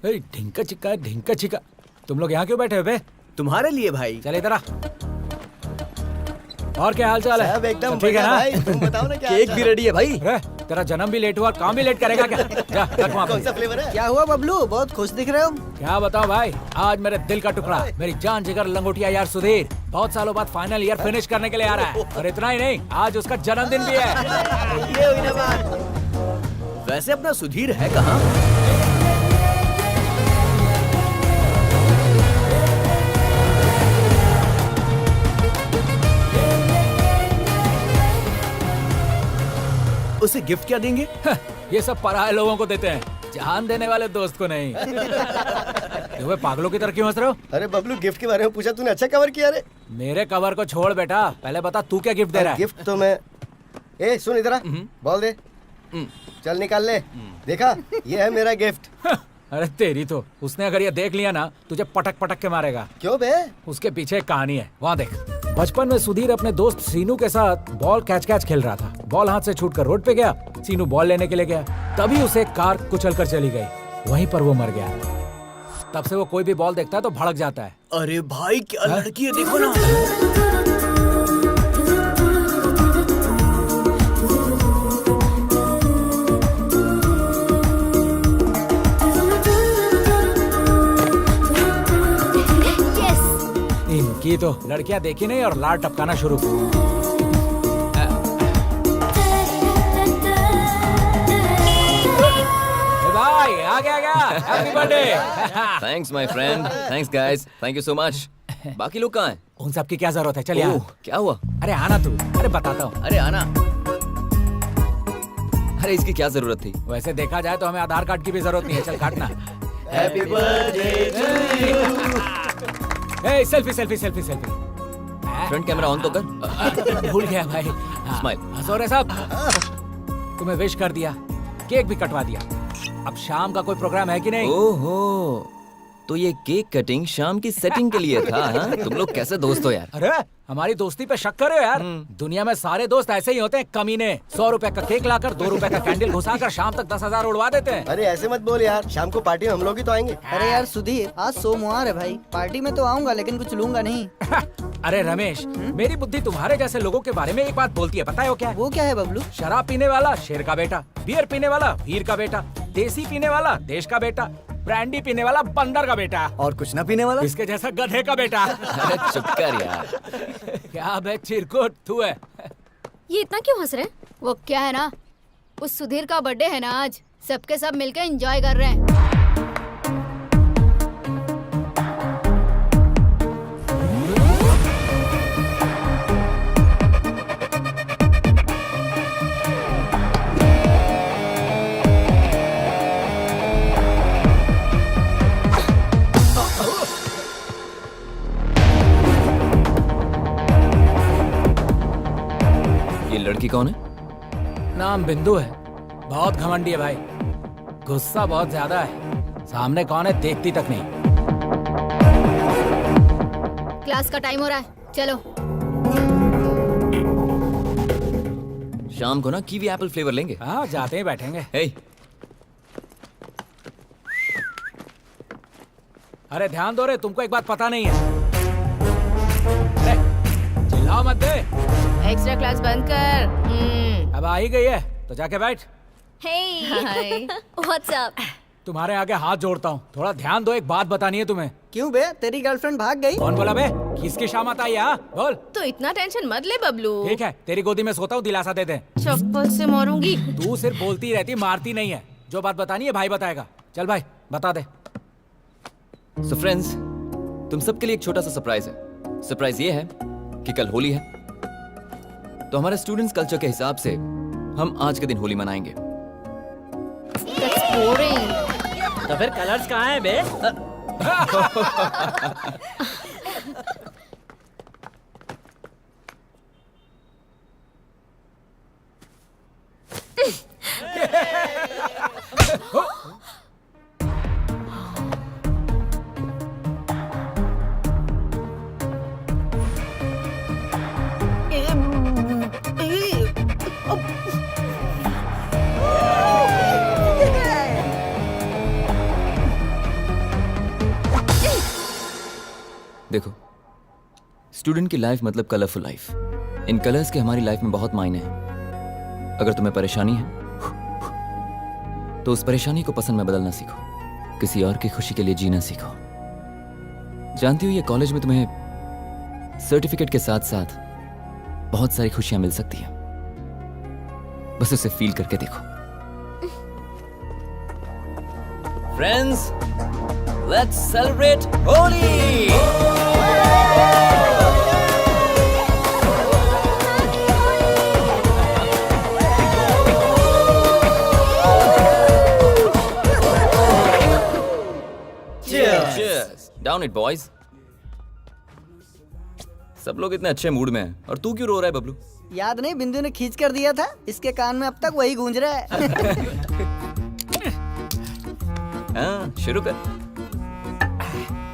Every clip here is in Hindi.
ढिंका चिक्का ढिंका चिक्का, तुम लोग यहाँ क्यों बैठे हो बे? तुम्हारे लिए भाई। चल इधर आ। और क्या हाल चाल है? सब एकदम सब ठीक है बढ़िया ना? भाई, तुम बताओ ना क्या केक भी रेडी है भाई। अरे तेरा जन्म भी लेट हुआ, काम भी लेट करेगा क्या? जा रख वहाँ कौन पे। सा फ्लेवर है? क्या हुआ बबलू, बहुत खुश दिख रहे हो। क्या बताओ भाई, आज मेरे दिल का टुकड़ा, मेरी जान जिगर लंगोटिया यार सुधीर बहुत सालों बाद फाइनल ईयर फिनिश करने के लिए आ रहा है। और इतना ही नहीं, आज उसका जन्मदिन भी है। ये हुई ना बात। वैसे अपना सुधीर है कहाँ? उसे गिफ्ट क्या देंगे? ये सब पराये लोगों को देते हैं, जान देने वाले दोस्त को नहीं। तुम्हें पागलों की तरह क्यों हंस रहे हो? अरे बबलू, गिफ्ट के बारे में पूछा तूने, अच्छा कवर किया रे। मेरे कवर को छोड़ बेटा, पहले बता तू क्या गिफ्ट दे रहा है? गिफ्ट तो मैं, ए सुन इधर आ, बॉल दे, चल निकाल ले। देखा, ये है मेरा गिफ्ट। अरे तेरी तो, उसने अगर ये देख लिया ना तुझे पटक पटक के मारेगा। क्यों बे? उसके पीछे एक कहानी है, वहाँ देख। बचपन में सुधीर अपने दोस्त सीनू के साथ बॉल कैच खेल रहा था। बॉल हाथ से छूटकर रोड पे गया, सीनू बॉल लेने के लिए गया, तभी उसे कार कुचल कर चली गई, वहीं पर वो मर गया। तब से वो कोई भी बॉल देखता है तो भड़क जाता है। अरे भाई क्या लड़की है, देखो ना। इनकी तो लड़कियां देखी नहीं और लाड़ टपकाना शुरू। भाई आ गया happy birthday. Thanks my friend, thanks guys, thank you so much. बाकी लोग कहाँ हैं? उन सब की क्या जरूरत है, चल यार। ओह, क्या हुआ? अरे आना तू, अरे बताता हूँ। अरे आना। अरे इसकी क्या जरूरत थी? वैसे देखा जाए तो हमें आधार कार्ड की भी जरूरत नहीं है, चल काटना। Happy birthday A selfie selfie selfie selfie. Front camera on तो कर। भूल गया भाई। हाँ, स्माइल। हंसो रे साहब। तुम्हें विश कर दिया, केक भी कटवा दिया। अब शाम का कोई प्रोग्राम है कि नहीं? ओहो, तो ये केक कटिंग शाम की सेटिंग के लिए था, हाँ? तुम लोग कैसे दोस्त हो यार? अरे हमारी दोस्ती पे शक करे यार। दुनिया में सारे दोस्त ऐसे ही होते हैं, कमीने। 100 रुपए का केक लाकर 2 रुपए का कैंडल घुसाकर शाम तक 10,000 उड़वा देते हैं। अरे ऐसे मत बोल यार, शाम को पार्टी में हम लोग ही तो आएंगे। अरे यार सुधीर, आज सोमवार है भाई, पार्टी में तो आऊंगा लेकिन कुछ लूंगा नहीं। अरे रमेश, मेरी बुद्धि तुम्हारे जैसे लोगों के बारे में एक बात बोलती है, पता है वो क्या है? वो क्या है बबलू? शराब पीने वाला शेर का बेटा, बियर पीने वाला वीर का बेटा, देसी पीने वाला देश का बेटा, ब्रांडी पीने वाला बंदर का बेटा, और कुछ ना पीने वाला? इसके जैसा गधे का बेटा। अरे चुप कर यार। क्या बे चिरकुट तू है? ये इतना क्यों हंस रहे हैं? वो क्या है ना, उस सुधीर का बर्थडे है ना आज, सबके सब मिलके एंजॉय कर रहे हैं। ये लड़की कौन है? नाम बिंदु है, बहुत घमंडी है भाई, गुस्सा बहुत ज्यादा है, सामने कौन है देखती तक नहीं। क्लास का टाइम हो रहा है, चलो। शाम को ना कीवी एप्पल फ्लेवर लेंगे। हाँ जाते ही बैठेंगे। हे, अरे ध्यान दो रे, तुमको एक बात पता नहीं है। अरे चिल्लाओ मत दे। एक्स्ट्रा क्लास बंद कर। अब आ ही गई है तो जाके बैठ। Hi what's up. तुम्हारे आगे हाथ जोड़ता हूँ, थोड़ा ध्यान दो, एक बात बतानी है तुम्हें। क्यों बे, तेरी गर्लफ्रेंड भाग गई? कौन बोला बे? किसकी शामत आई है? हाँ बोल। तो इतना टेंशन मत ले बबलू। ठीक है, तेरी गोदी में सोता हूँ, दिलासा दे दे। चप्पल से मारूंगी। तू सिर्फ बोलती रहती, मारती नहीं है। जो बात बतानी है भाई बताएगा। चल भाई बता दे। सो फ्रेंड्स, तुम सबके लिए एक छोटा सा सरप्राइज है। सरप्राइज ये है कि कल होली है, तो हमारे स्टूडेंट्स कल्चर के हिसाब से हम आज के दिन होली मनाएंगे। That's boring. तो फिर कलर्स कहाँ हैं बे? देखो, स्टूडेंट की लाइफ मतलब कलरफुल लाइफ। इन कलर्स के हमारी लाइफ में बहुत मायने हैं। अगर तुम्हें परेशानी है तो उस परेशानी को पसंद में बदलना सीखो, किसी और की खुशी के लिए जीना सीखो। जानती हो, ये कॉलेज में तुम्हें सर्टिफिकेट के साथ साथ बहुत सारी खुशियां मिल सकती हैं, बस उसे फील करके देखो। Friends, let's celebrate Holi. Cheers. Down it, boys. सब लोग इतने अच्छे मूड में हैं और तू क्यों रो रहा है बबलू? याद नहीं, बिंदु ने खींच कर दिया था, इसके कान में अब तक वही गूंज रहा है। हाँ, शुरू कर।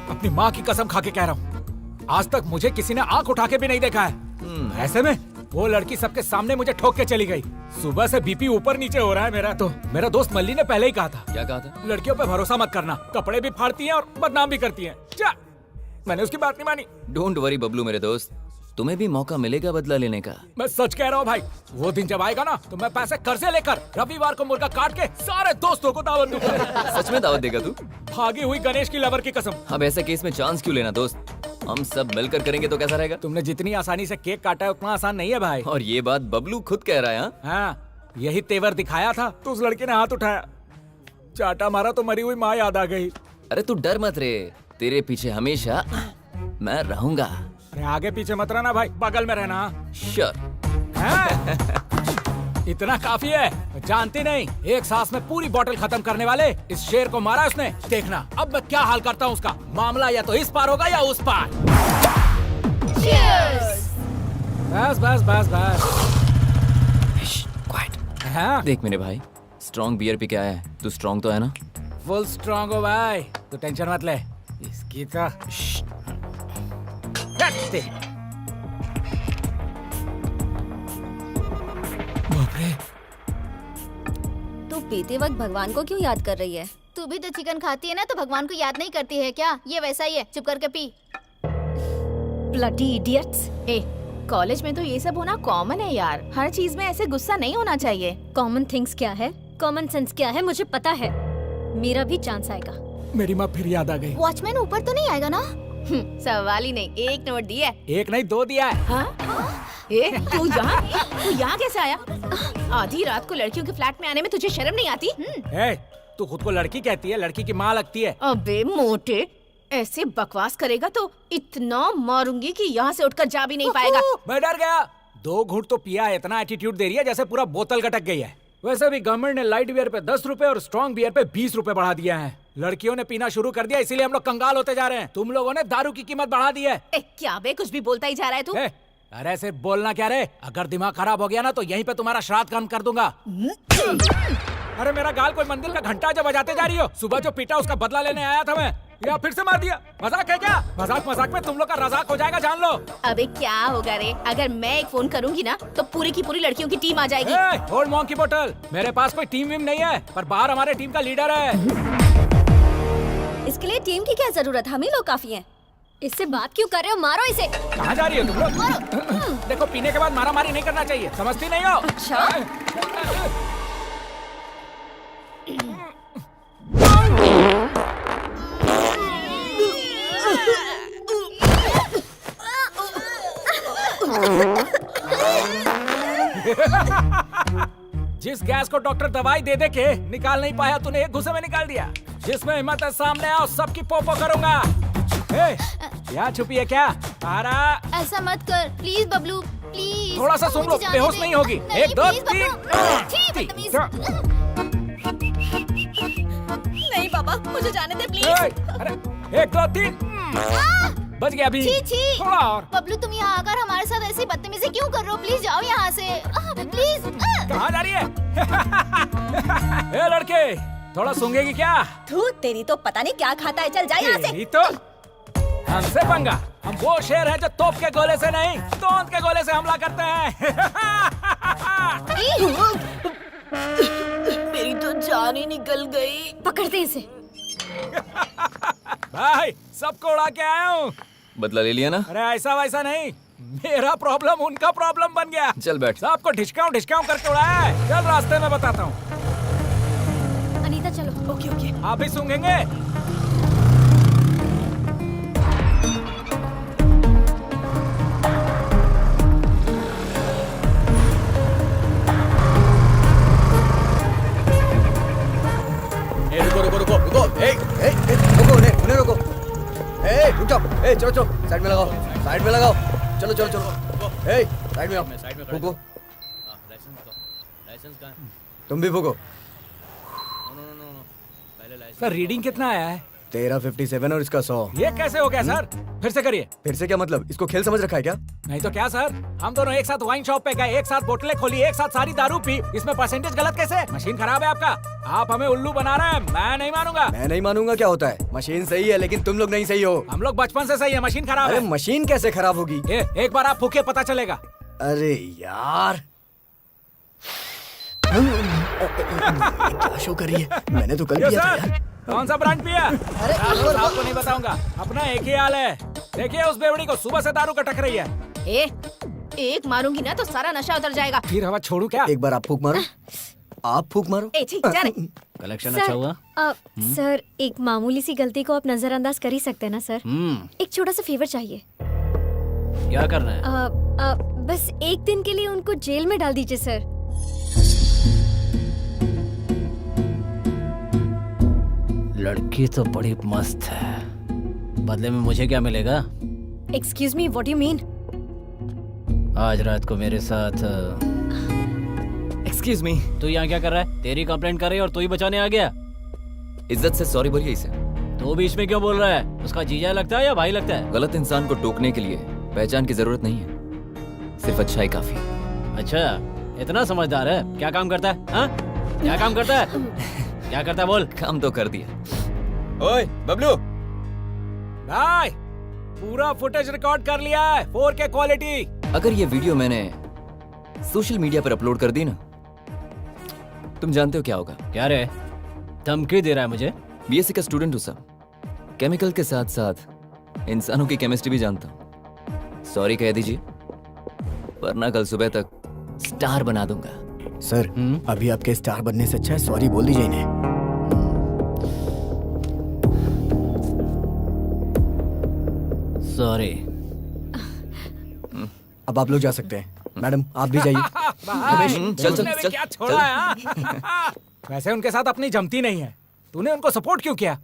अपनी माँ की कसम खा के कह रहा हूँ, आज तक मुझे किसी ने आंख उठा के भी नहीं देखा है। ऐसे में वो लड़की सबके सामने मुझे ठोक के चली गई। सुबह से बीपी ऊपर नीचे हो रहा है मेरा। तो मेरा दोस्त मल्ली ने पहले ही कहा था। क्या कहा था? लड़कियों पे भरोसा मत करना, कपड़े भी फाड़ती हैं और बदनाम भी करती हैं। जा, मैंने उसकी बात नहीं मानी। डोंट वरी बबलू मेरे दोस्त, तुम्हें भी मौका मिलेगा बदला लेने का। मैं सच कह रहा हूँ भाई, वो दिन जब आएगा ना तो मैं पैसे कर्जे लेकर रविवार को मुर्गा काट के सारे दोस्तों को दावत दूंगा। सच में दावत देगा तू? भागी हुई गणेश की लवर की कसम। अब ऐसे केस में चांस क्यों लेना दोस्त, हम सब मिलकर करेंगे तो कैसा रहेगा? तुमने जितनी आसानी से केक काटा है उतना आसान नहीं है भाई। और ये बात बबलू खुद कह रहा है। हाँ? हाँ, यही तेवर दिखाया था तो उस लड़के ने हाथ उठाया, चाटा मारा तो मरी हुई माँ याद आ गई। अरे तू डर मत रे, तेरे पीछे हमेशा मैं रहूंगा। अरे आगे पीछे मत रहना भाई, बगल में रहना। श्योर। इतना काफी है, जानती नहीं, एक सांस में पूरी बोतल खत्म करने वाले इस शेर को मारा उसने। देखना अब मैं क्या हाल करता हूँ उसका। मामला या तो इस पार होगा या उस पार। बस बस बस बस। क्वाइट। हाँ? देख मेरे भाई, स्ट्रॉन्ग बियर पी के आया है, तू स्ट्रॉन्ग तो है ना? फुल स्ट्रॉन्ग हो भाई, तो टेंशन मत ले। इसकी तो तू पीते वक्त भगवान को क्यों याद कर रही है? तू भी तो चिकन खाती है ना, तो भगवान को याद नहीं करती है क्या? ये वैसा ही है, चुप करके पी। Bloody idiots. ए, कॉलेज में तो ये सब होना कॉमन है यार, हर चीज में ऐसे गुस्सा नहीं होना चाहिए। कॉमन थिंग्स क्या है, कॉमन सेंस क्या है, मुझे पता है। मेरा भी चांस आएगा। मेरी माँ फिर याद आ गई। वॉचमैन ऊपर तो नहीं आएगा ना? सवाल ही नहीं, एक नोट दिया है। एक नहीं दो दिया है। हाँ? ए, तू यहाँ कैसे आया? आधी रात को लड़कियों के फ्लैट में आने में तुझे शर्म नहीं आती? ए, तू खुद को लड़की कहती है, लड़की की माँ लगती है। अबे मोटे, ऐसे बकवास करेगा तो इतना मारूंगी कि यहाँ से उठकर जा भी नहीं पाएगा। मैं डर गया। 2 घूंट तो पिया है, इतना एटीट्यूड दे रही है जैसे पूरा बोतल गटक गई है। वैसे भी गवर्नमेंट ने लाइट बियर पे 10 रुपए और स्ट्रॉन्ग बियर पे 20 रुपए बढ़ा दिया है। लड़कियों ने पीना शुरू कर दिया, इसीलिए हम लोग कंगाल होते जा रहे हैं। तुम लोगों ने दारू की कीमत बढ़ा दी है। ए, क्या बे, कुछ भी बोलता ही जा रहा है तू। अरे सिर्फ बोलना क्या रे, अगर दिमाग खराब हो गया ना तो यहीं पे तुम्हारा श्राद्ध कम कर दूंगा। अरे मेरा गाल कोई मंदिर का घंटा जब बजाते जा रही हो। सुबह जो पीटा उसका बदला लेने आया था मैं, या फिर से मार दिया। मजाक है क्या? मजाक मजाक में तुम लोग का रजाक हो जाएगा, जान लो। अबे क्या होगा रे, अगर मैं एक फोन करूंगी ना तो पूरी की पूरी लड़कियों की टीम आ जाएगी। होल्ड मॉन्ग की बोतल, मेरे पास कोई टीम वीम नहीं है, पर बाहर हमारे टीम का लीडर है। इसके लिए टीम की क्या जरूरत, हम ही लोग काफी हैं। इससे बात क्यों कर रहे हो, मारो इसे। कहाँ जा रही हो तुम लोग? देखो, पीने के बाद मारा मारी नहीं करना चाहिए, समझती नहीं हो? अच्छा। जिस गैस को डॉक्टर दवाई दे दे के निकाल नहीं पाया, तूने एक घुसे में निकाल दिया। जिसमें हिम्मत है सामने आओ, सबकी पोपो करूंगा। क्या छुपी है क्या? आरा, ऐसा मत कर प्लीज बबलू, प्लीज। थोड़ा सा सुन लो, बेहोश नहीं होगी। 1 2 3। नहीं पापा, मुझे जाने दे प्लीज। अरे 1 2 3 बच गया अभी। छी। थोड़ा और। बबलू, तुम यहाँ आकर हमारे साथ ऐसी बदतमीजी क्यों कर रहे हो? प्लीज जाओ यहाँ से, प्लीज। कहाँ जा रही है? ए लड़के, थोड़ा सूंघेगी क्या? तू तेरी तो पता नहीं क्या खाता है, चल जा यहाँ से। तेरी तो हमसे पंगा। हम वो शेर हैं जो तोप के गोले से नहीं, तोंद के गोले से हमला करते हैं। मेरी तो जान ही निकल गई। पकड़ते इसे। भाई, सबको उड़ा के आया हूँ। बदला ले लिया ना? अरे ऐसा वैसा नहीं, मेरा प्रॉब्लम उनका प्रॉब्लम बन गया। चल बैठ। सबको ढिचकाऊं करके उड़ाया है। चल रास्ते में बताता हूँ। अनीता चलो। Okay okay. आप भी सूंघेंगे? रुको रुको उन्हें रुको। रुक जाओ। चलो चलो साइड में लगाओ। चलो साइड में आओ। फूको। तुम भी फूको। सर रीडिंग कितना आया है? तेरा 57 और इसका 100। ये कैसे हो गया सर? फिर से करिए। फिर से क्या मतलब? इसको खेल समझ रखा है क्या? नहीं तो क्या सर, हम दोनों एक साथ वाइन शॉप पे गए, एक साथ बोतलें खोली, एक साथ सारी दारू पी, इसमें परसेंटेज गलत कैसे? मशीन खराब है आपका। आप हमें उल्लू बना रहे हैं, मैं नहीं मानूंगा। मैं नहीं मानूंगा क्या होता है? मशीन सही है लेकिन तुम लोग नहीं सही हो। हम लोग बचपन से सही है, मशीन खराब अरे है। मशीन कैसे खराब होगी? एक बार आप फूके पता चलेगा। अरे यार क्या शो करी है? मैंने तो कल ये किया था सर, यार। कौन सा ब्रांड पिया? अरे आपको नहीं बताऊंगा, अपना एक ही हाल है। देखिए उस बेवड़ी को सुबह से दारू कटक रही है। एक मारूंगी ना तो सारा नशा उतर जाएगा। फिर हवा छोड़ू क्या? एक बार आप फूक मारो। छी, जा रे। कलेक्शन सर, सर एक मामूली सी गलती को आप नजरअंदाज कर ही सकते हैं ना सर? एक छोटा सा फेवर चाहिए। क्या करना है? बस एक दिन के लिए उनको जेल में डाल दीजिए सर। लड़की तो बड़ी मस्त है, बदले में मुझे क्या मिलेगा? Excuse me, what you mean? आज रात को मेरे साथ। Excuse me. तू यहाँ क्या कर रहा है? तेरी कंप्लेंट कर रही है और तू ही बचाने आ गया। इज्जत से सॉरी बोलिए इसे। तू बीच में क्यों बोल रहा है? उसका जीजा लगता है या भाई लगता है? गलत इंसान को टोकने के लिए पहचान की जरूरत नहीं है, सिर्फ अच्छाई काफी। अच्छा, इतना समझदार है। क्या काम करता है? हाँ? क्या काम करता है? क्या करता है बोल? काम तो कर दिया। ओए बबलू, भाई पूरा फुटेज रिकॉर्ड कर लिया है, 4K क्वालिटी। अगर ये वीडियो मैंने सोशल मीडिया पर अपलोड कर दी ना, तुम जानते हो क्या होगा? क्या रे, धमकी दे रहा है मुझे? बीएससी का स्टूडेंट हूँ सर, केमिकल के साथ साथ इंसानों की केमिस्ट्री भी जानता हूँ। सॉरी कह दीजिए, वरना कल सुबह तक स्टार बना दूंगा। सर अभी आपके स्टार बनने से अच्छा है सॉरी बोल दीजिए इन्हें। सॉरी। अब आप लोग जा सकते हैं। मैडम आप भी जाइए। चल तूने भी क्या छोड़ा है, हाँ? वैसे उनके साथ अपनी जमती नहीं है, तूने उनको सपोर्ट क्यों किया?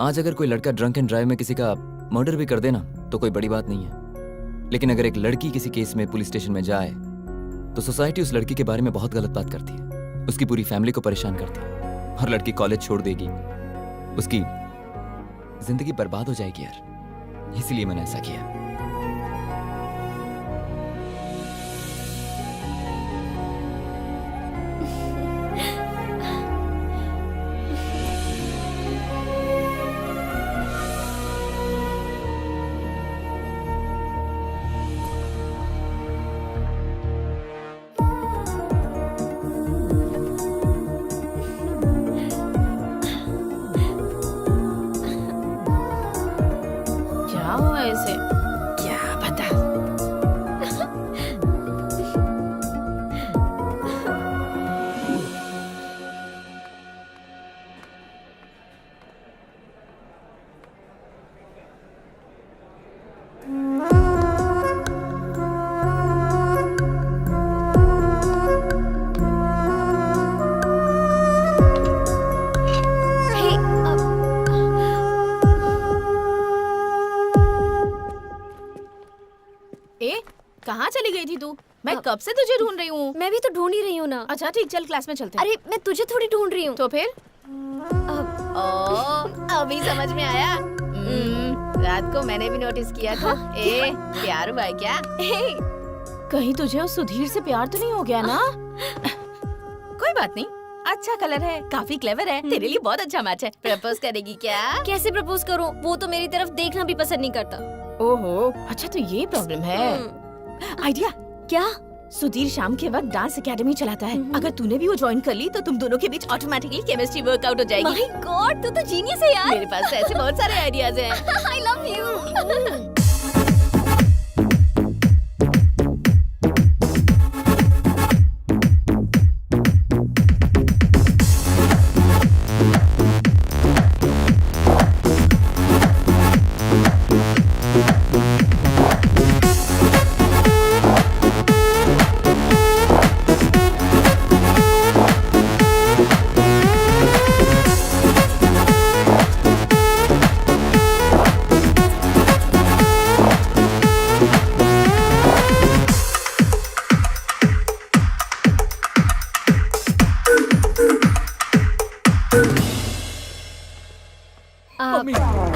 आज अगर कोई लड़का ड्रंक एंड ड्राइव में किसी का मर्डर भी कर देना तो कोई बड़ी बात नहीं है, लेकिन अगर एक लड़की किसी केस में पुलिस स्टेशन में जाए तो सोसाइटी उस लड़की के बारे में बहुत गलत बात करती है, उसकी पूरी फैमिली को परेशान करती है, और लड़की कॉलेज छोड़ देगी, उसकी जिंदगी बर्बाद हो जाएगी यार। इसलिए मैंने ऐसा किया। क्या हुआ इसे? क्या पता। हे, कहाँ चली गई थी तू? मैं कब से तुझे ढूंढ रही हूँ। मैं भी तो ढूंढ ही रही हूँ ना। अच्छा ठीक, चल क्लास में चलते हैं। अरे मैं तुझे थोड़ी ढूंढ रही हूँ। तो फिर? अभी समझ में आया। रात को मैंने भी नोटिस किया था। प्यार हुआ है क्या? कहीं तुझे उस सुधीर से प्यार तो नहीं हो गया ना? कोई बात नहीं, अच्छा कलर है, काफी क्लेवर है, तेरे लिए बहुत अच्छा मैच है। प्रपोज करेगी क्या? कैसे प्रपोज करूँ? वो तो मेरी तरफ देखना भी पसंद नहीं करता। ओहो, अच्छा तो ये प्रॉब्लम है। आइडिया, क्या? सुधीर शाम के वक्त डांस एकेडमी चलाता है। अगर तूने भी वो ज्वाइन कर ली तो तुम दोनों के बीच ऑटोमेटिकली केमिस्ट्री वर्कआउट हो जाएगी। माय गॉड, तू तो जीनियस है यार। मेरे पास तो ऐसे बहुत सारे आइडियाज हैं। आई love you.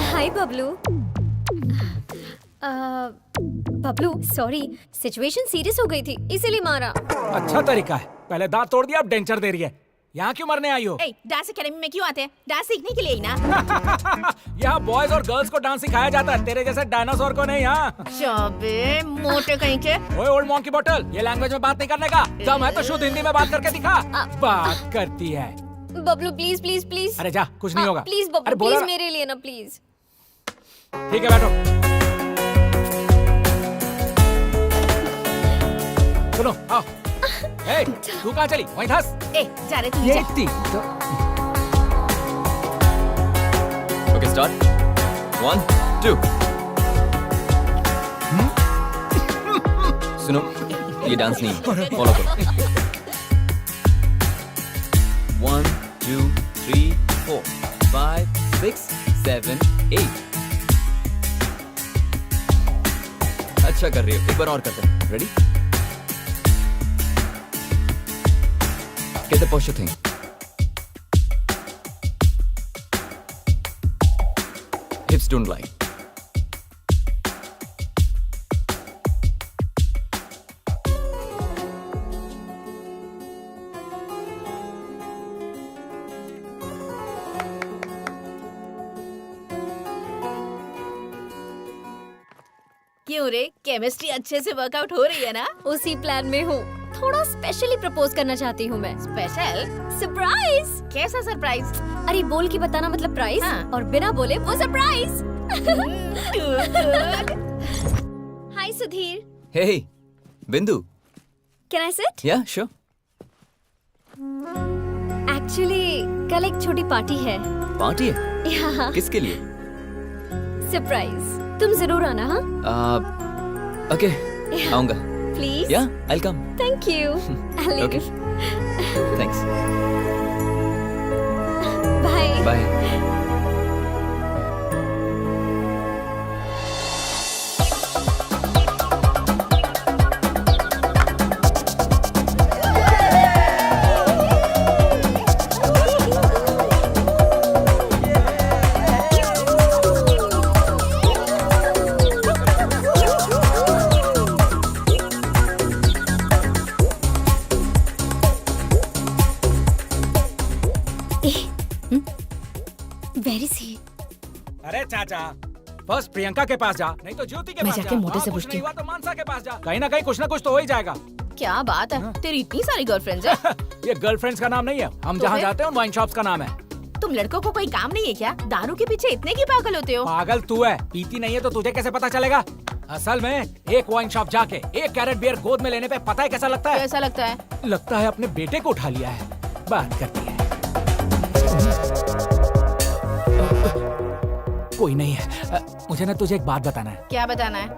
Hi Bablu. Bablu sorry, situation serious हो गई थी इसीलिए मारा। अच्छा तरीका है, पहले दांत तोड़ दिया अब डेंचर दे रही है। यहाँ क्यों मरने आई हो? ए, डांस एकेडमी में क्यों आते हैं? डांस सीखने के लिए ही ना। यहाँ बॉयज और गर्ल्स को डांस सिखाया जाता है, तेरे जैसे डायनासोर को नहीं। यहाँ चाबे मोटे कहीं के। ओए ओल्ड मॉन्क की बोतल, ये लैंग्वेज में बात नहीं करने का। दम है तो शुद्ध हिंदी में बात करके दिखा। बात करती है। Bablu please please please. अरे जा, कुछ नहीं होगा। प्लीज अरे बबलू बोला प्लीज ना। मेरे लिए ना प्लीज। ठीक है बैठो। सुनो आओ। ए, तू कहाँ चली? वहीं धस। ए, जा रे तू ये जा। थी ओके स्टार्ट 1 2। सुनो, ये डांस नहीं है, फॉलो करो। 1 2 3 4 5 6 7 8। अच्छा कर रही हो, एक बार और करते हैं। Ready? Get the posture thing. Hips don't lie. क्यों रे, केमिस्ट्री अच्छे से वर्कआउट हो रही है ना? उसी प्लान में हूँ। थोड़ा स्पेशली प्रपोज करना चाहती हूँ मैं। स्पेशल? सरप्राइज। कैसा सरप्राइज? अरे बोल के बताना मतलब प्राइस, हाँ। और बिना बोले वो सरप्राइज। गुड। हाय सुधीर, Hey, बिंदु। Can I sit? Yeah, sure. Actually कल एक छोटी पार्टी है। पार्टी है? यहाँ किसके लिए? सरप्राइज, तुम जरूर आना। हाँ Okay, आऊंगा। Please. Yeah, I'll come. Thank you. Okay. Thanks. Bye. Bye. वेरी सी। अरे चाचा, फर्स्ट प्रियंका के पास जा, नहीं तो ज्योति के मैं पास जा। जाके मोटे वहाँ से कुछ पूछती नहीं हुआ तो मानसा के पास जा। कहीं ना कहीं कुछ ना कुछ तो हो ही जाएगा। क्या बात है, तेरी इतनी सारी गर्लफ्रेंड्स है? ये गर्लफ्रेंड्स का नाम नहीं है, हम तो जहाँ फिर? जाते हैं उन वाइन शॉप्स का नाम है। तुम लड़कों को कोई काम नहीं है क्या? दारू के पीछे इतने की पागल होते हो? पागल तू है, पीती नहीं है तो तुझे कैसे पता चलेगा? असल में एक वाइन शॉप जाके 1 कैरेट बियर गोद में लेने पे पता है कैसा लगता है? कैसा लगता है? लगता है अपने बेटे को उठा लिया है। बात करती है। कोई नहीं है। मुझे ना तुझे एक बात बताना है। क्या बताना है?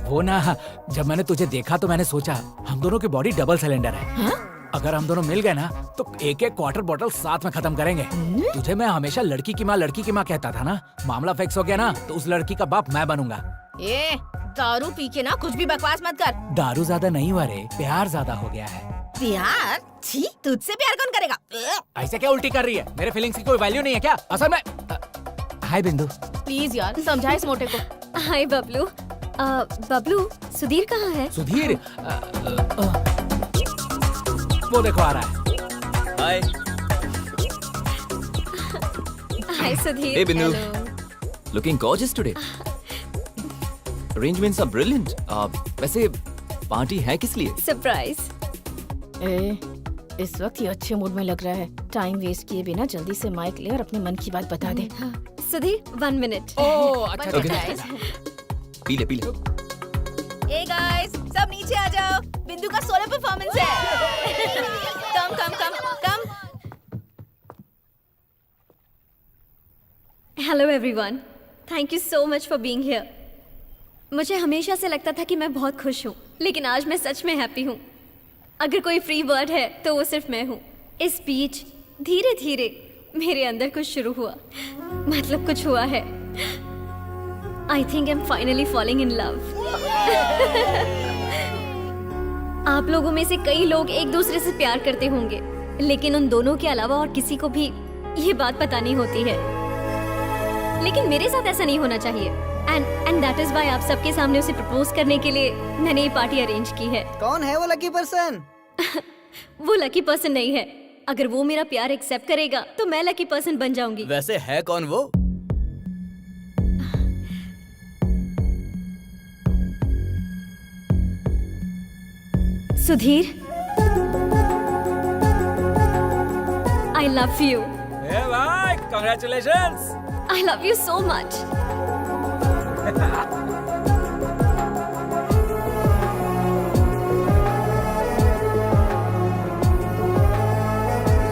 वो ना, जब मैंने तुझे देखा तो मैंने सोचा हम दोनों की बॉडी डबल सिलेंडर है। हाँ? अगर हम दोनों मिल गए ना तो एक एक क्वार्टर बॉटल साथ में खत्म करेंगे। तुझे मैं हमेशा लड़की की माँ कहता था ना, मामला फिक्स हो गया ना तो उस लड़की का बाप मैं बनूंगा। ए, दारू पी के ना कुछ भी बकवास मत कर। दारू ज्यादा नहीं हुआ रे, प्यार ज्यादा हो गया है। प्यार? छी, तुझसे प्यार कौन करेगा? ऐसे क्या उल्टी कर रही है? मेरे फीलिंग्स की कोई वैल्यू नहीं है क्या? असल में हाय बिंदु। प्लीज यार, समझा इस मोटे को। हाय बबलू। बबलू, सुधीर कहाँ है? सुधीर वो देखो आ रहा है। Hi. हाय सुधीर। Hey, बिंदु। Hello. Looking gorgeous today. Arrangements are brilliant. वैसे पार्टी है किस लिए? सरप्राइज। ए, इस वक्त ये अच्छे मूड में लग रहा है। टाइम वेस्ट किए बिना जल्दी से माइक ले और अपने मन की बात बता दे। सुधीर 1 मिनट। ओके पी ले ए गाइस, सब नीचे आ जाओ। बिंदु का सोलो परफॉर्मेंस है। Come come come come. Hello everyone, thank you so much for being here. मुझे हमेशा से लगता था कि मैं बहुत खुश हूँ, लेकिन आज मैं सच में हैप्पी हूँ। अगर कोई फ्री वर्ड है तो वो सिर्फ मैं हूँ। इस बीच धीरे धीरे मेरे अंदर कुछ शुरू हुआ, मतलब कुछ हुआ है। I think I am finally falling in love. आप लोगों में से कई लोग एक दूसरे से प्यार करते होंगे, लेकिन उन दोनों के अलावा और किसी को भी ये बात पता नहीं होती है। लेकिन मेरे साथ ऐसा नहीं होना चाहिए, एंड दैट इज व्हाई आप सबके सामने उसे प्रपोज करने के लिए मैंने ये पार्टी अरेंज की है। कौन है वो लकी पर्सन? वो लकी पर्सन नहीं है। अगर वो मेरा प्यार एक्सेप्ट करेगा तो मैं लकी पर्सन बन जाऊंगी। वैसे है कौन वो? Sudhir, I love you. ए भाई, congratulations. I love you so much.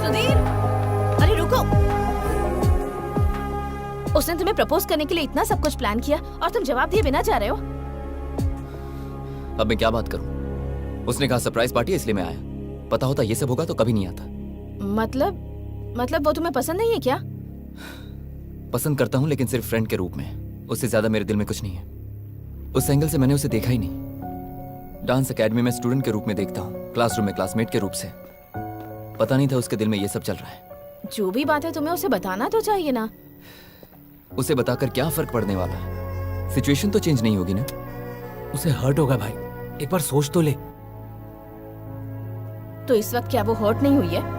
Sudhir, अरे रुको। उसने तुम्हें प्रपोज करने के लिए इतना सब कुछ प्लान किया और तुम जवाब दिए बिना जा रहे हो। अब मैं क्या बात करूं? उसने कहा सरप्राइज पार्टी है इसलिए मैं आया। पता होता ये सब होगा तो कभी नहीं आता। मतलब वो तुम्हें पसंद नहीं है क्या? पसंद करता हूं, लेकिन सिर्फ फ्रेंड के रूप में। उससे ज्यादा मेरे दिल में कुछ नहीं है। उस एंगल से मैंने उसे देखा ही नहीं। डांस एकेडमी में स्टूडेंट के रूप में देखता हूँ, क्लासरूम में क्लासमेट के रूप से। पता नहीं था उसके दिल में ये सब चल रहा है। जो भी बात है तुम्हें उसे बताना तो चाहिए ना। उसे बताकर क्या फर्क पड़ने वाला है? सिचुएशन तो चेंज नहीं होगी ना। उसे हर्ट होगा भाई, एक बार सोच तो ले। तो इस वक्त क्या वो हर्ट नहीं हुई है?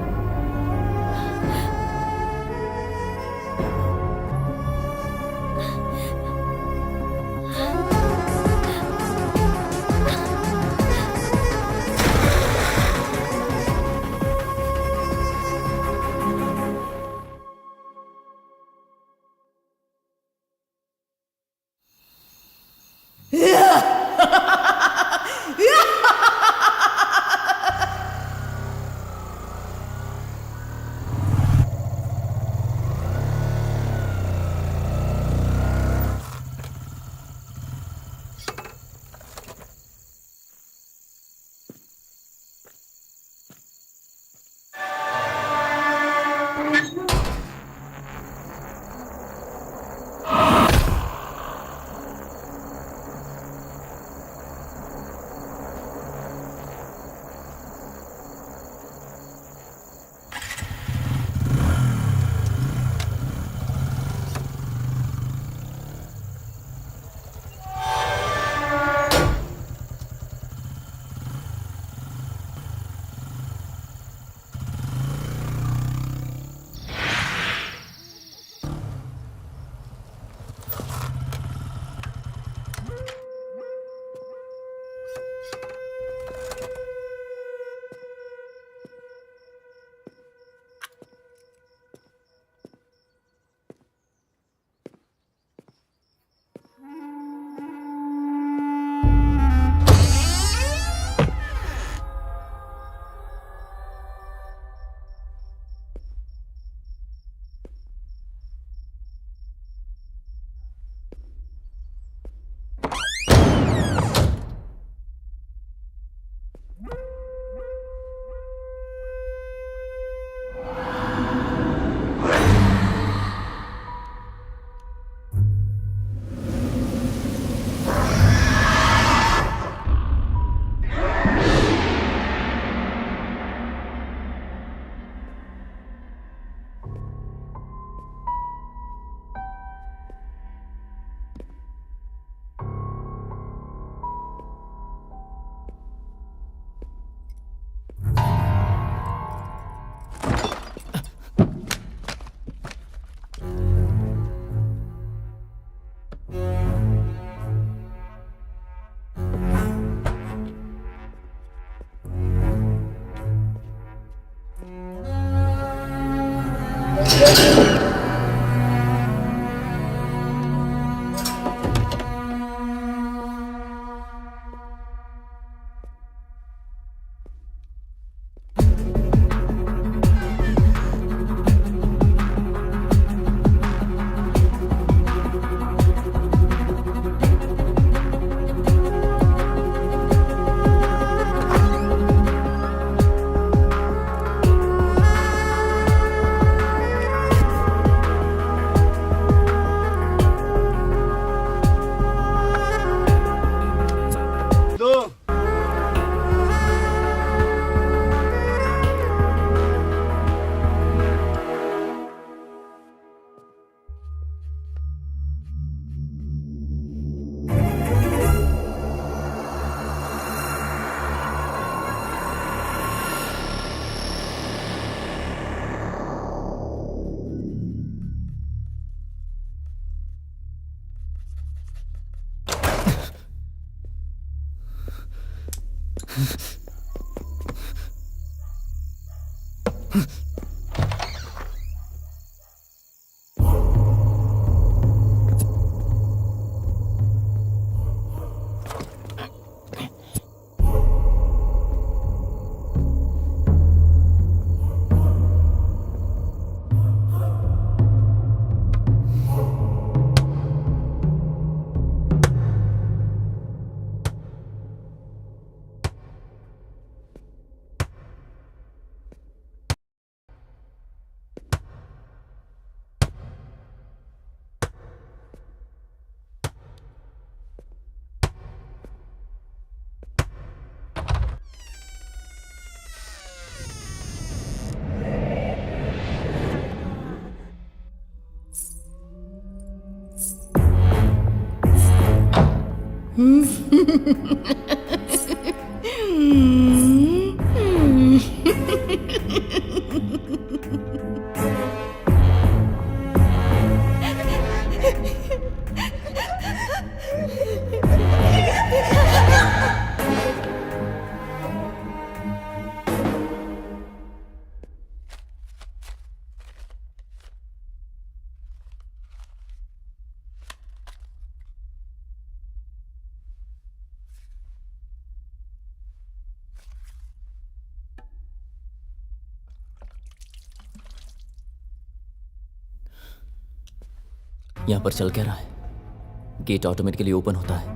यहां पर चल क्या रहा है? गेट ऑटोमेटिकली ओपन होता है।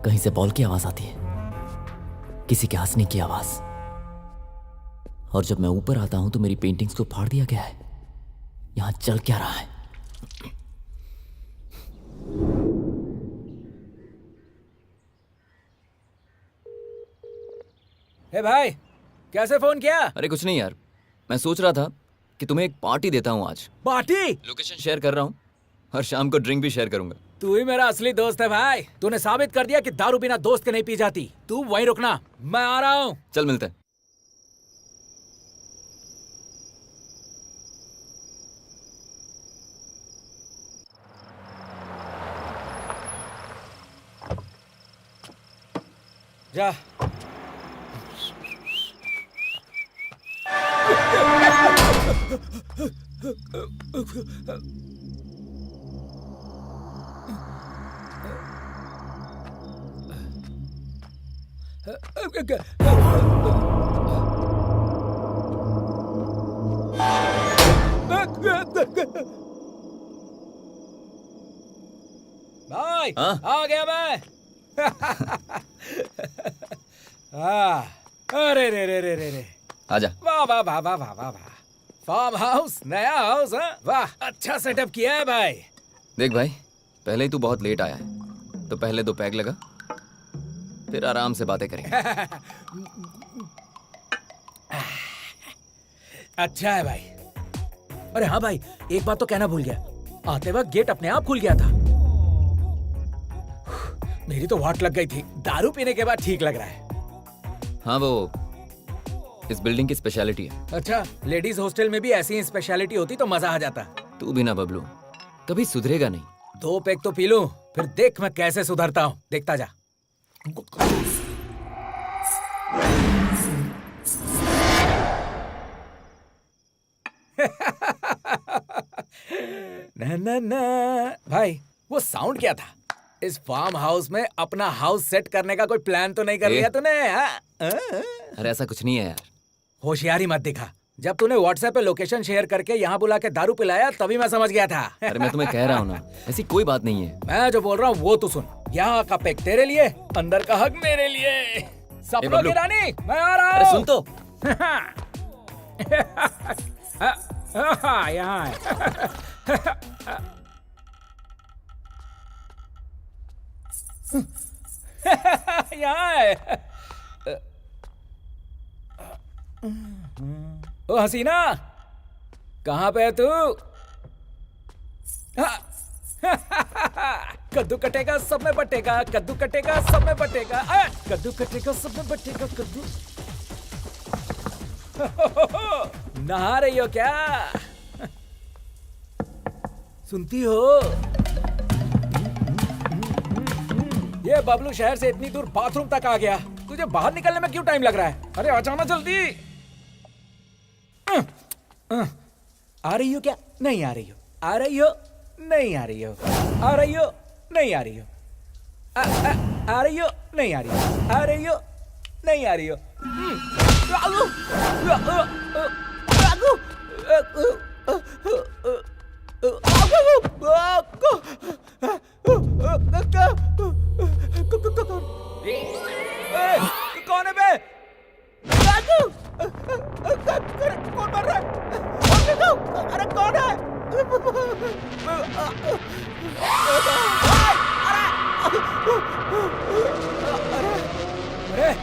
कहीं से बॉल की आवाज आती है, किसी के हंसने की आवाज। और जब मैं ऊपर आता हूं तो मेरी पेंटिंग्स को फाड़ दिया गया है। यहां चल क्या रहा है? हे भाई, कैसे फोन किया? अरे कुछ नहीं यार, मैं सोच रहा था कि तुम्हें एक पार्टी देता हूं आज। पार्टी? लोकेशन शेयर कर रहा हूं और शाम को ड्रिंक भी शेयर करूंगा। तू ही मेरा असली दोस्त है भाई। तूने साबित कर दिया कि दारू बिना दोस्त के नहीं पी जाती। तू वहीं रुकना, मैं आ रहा हूँ। चल मिलते हैं। जा। भाई, हाँ? आ गया मैं। अरे रे रे रे रे रे, आजा। वाह वाह वाह वाह वाह वाह वाह। फार्म हाउस, नया हाउस। हाँ वाह, अच्छा सेटअप किया है भाई। देख भाई, पहले ही तू बहुत लेट आया है, तो पहले 2 पैग लगा, फिर आराम से बातें करेंगे। अच्छा है भाई। अरे हाँ भाई, एक बात तो कहना भूल गया। आते वक्त गेट अपने आप खुल गया था। मेरी तो वाट लग गई थी। दारू पीने के बाद ठीक लग रहा है। हाँ, वो इस बिल्डिंग की स्पेशलिटी है। अच्छा, लेडीज हॉस्टल में भी ऐसी ही स्पेशलिटी होती तो मजा आ जाता। तू भी ना बबलू, कभी सुधरेगा नहीं। 2 पैग तो पी लूं, फिर देख मैं कैसे सुधरता हूँ। देखता जा। न भाई वो साउंड क्या था? इस फार्म हाउस में अपना हाउस सेट करने का कोई प्लान तो नहीं कर लिया तूने? अरे ऐसा कुछ नहीं है यार। होशियारी मत दिखा। जब तूने व्हाट्सएप पे लोकेशन शेयर करके यहाँ बुला के दारू पिलाया तभी मैं समझ गया था। अरे मैं तुम्हें कह रहा हूँ ना, ऐसी कोई बात नहीं है। मैं जो बोल रहा हूँ वो तू सुन। यहाँ का पेक तेरे लिए, अंदर का हक मेरे लिए। सपनों बबलू। की रानी, मैं आ रहा हूँ। अरे सुन तो। यहाँ है। यहाँ है। ओ हसीना, कहाँ पे है तू? कद्दू कटेगा सब में बटेगा, कद्दू कटेगा सब में बटेगा, कद्दू कटेगा सब में बटेगा, कद्दू। नहा रही हो क्या? सुनती हो? ये बबलू शहर से इतनी दूर बाथरूम तक आ गया, तुझे बाहर निकलने में क्यों टाइम लग रहा है? अरे आ जाना जल्दी। आ रही हो क्या? नहीं आ रही हो? आ रही हो? नहीं आ रही हो? आ रही हो? नहीं आ रही हो? आ रही हो? नहीं आ रही हो? आ रही हो? नहीं आ रही हो? कौन है बे? कौन मर रहा है? अरे कौन है? अरे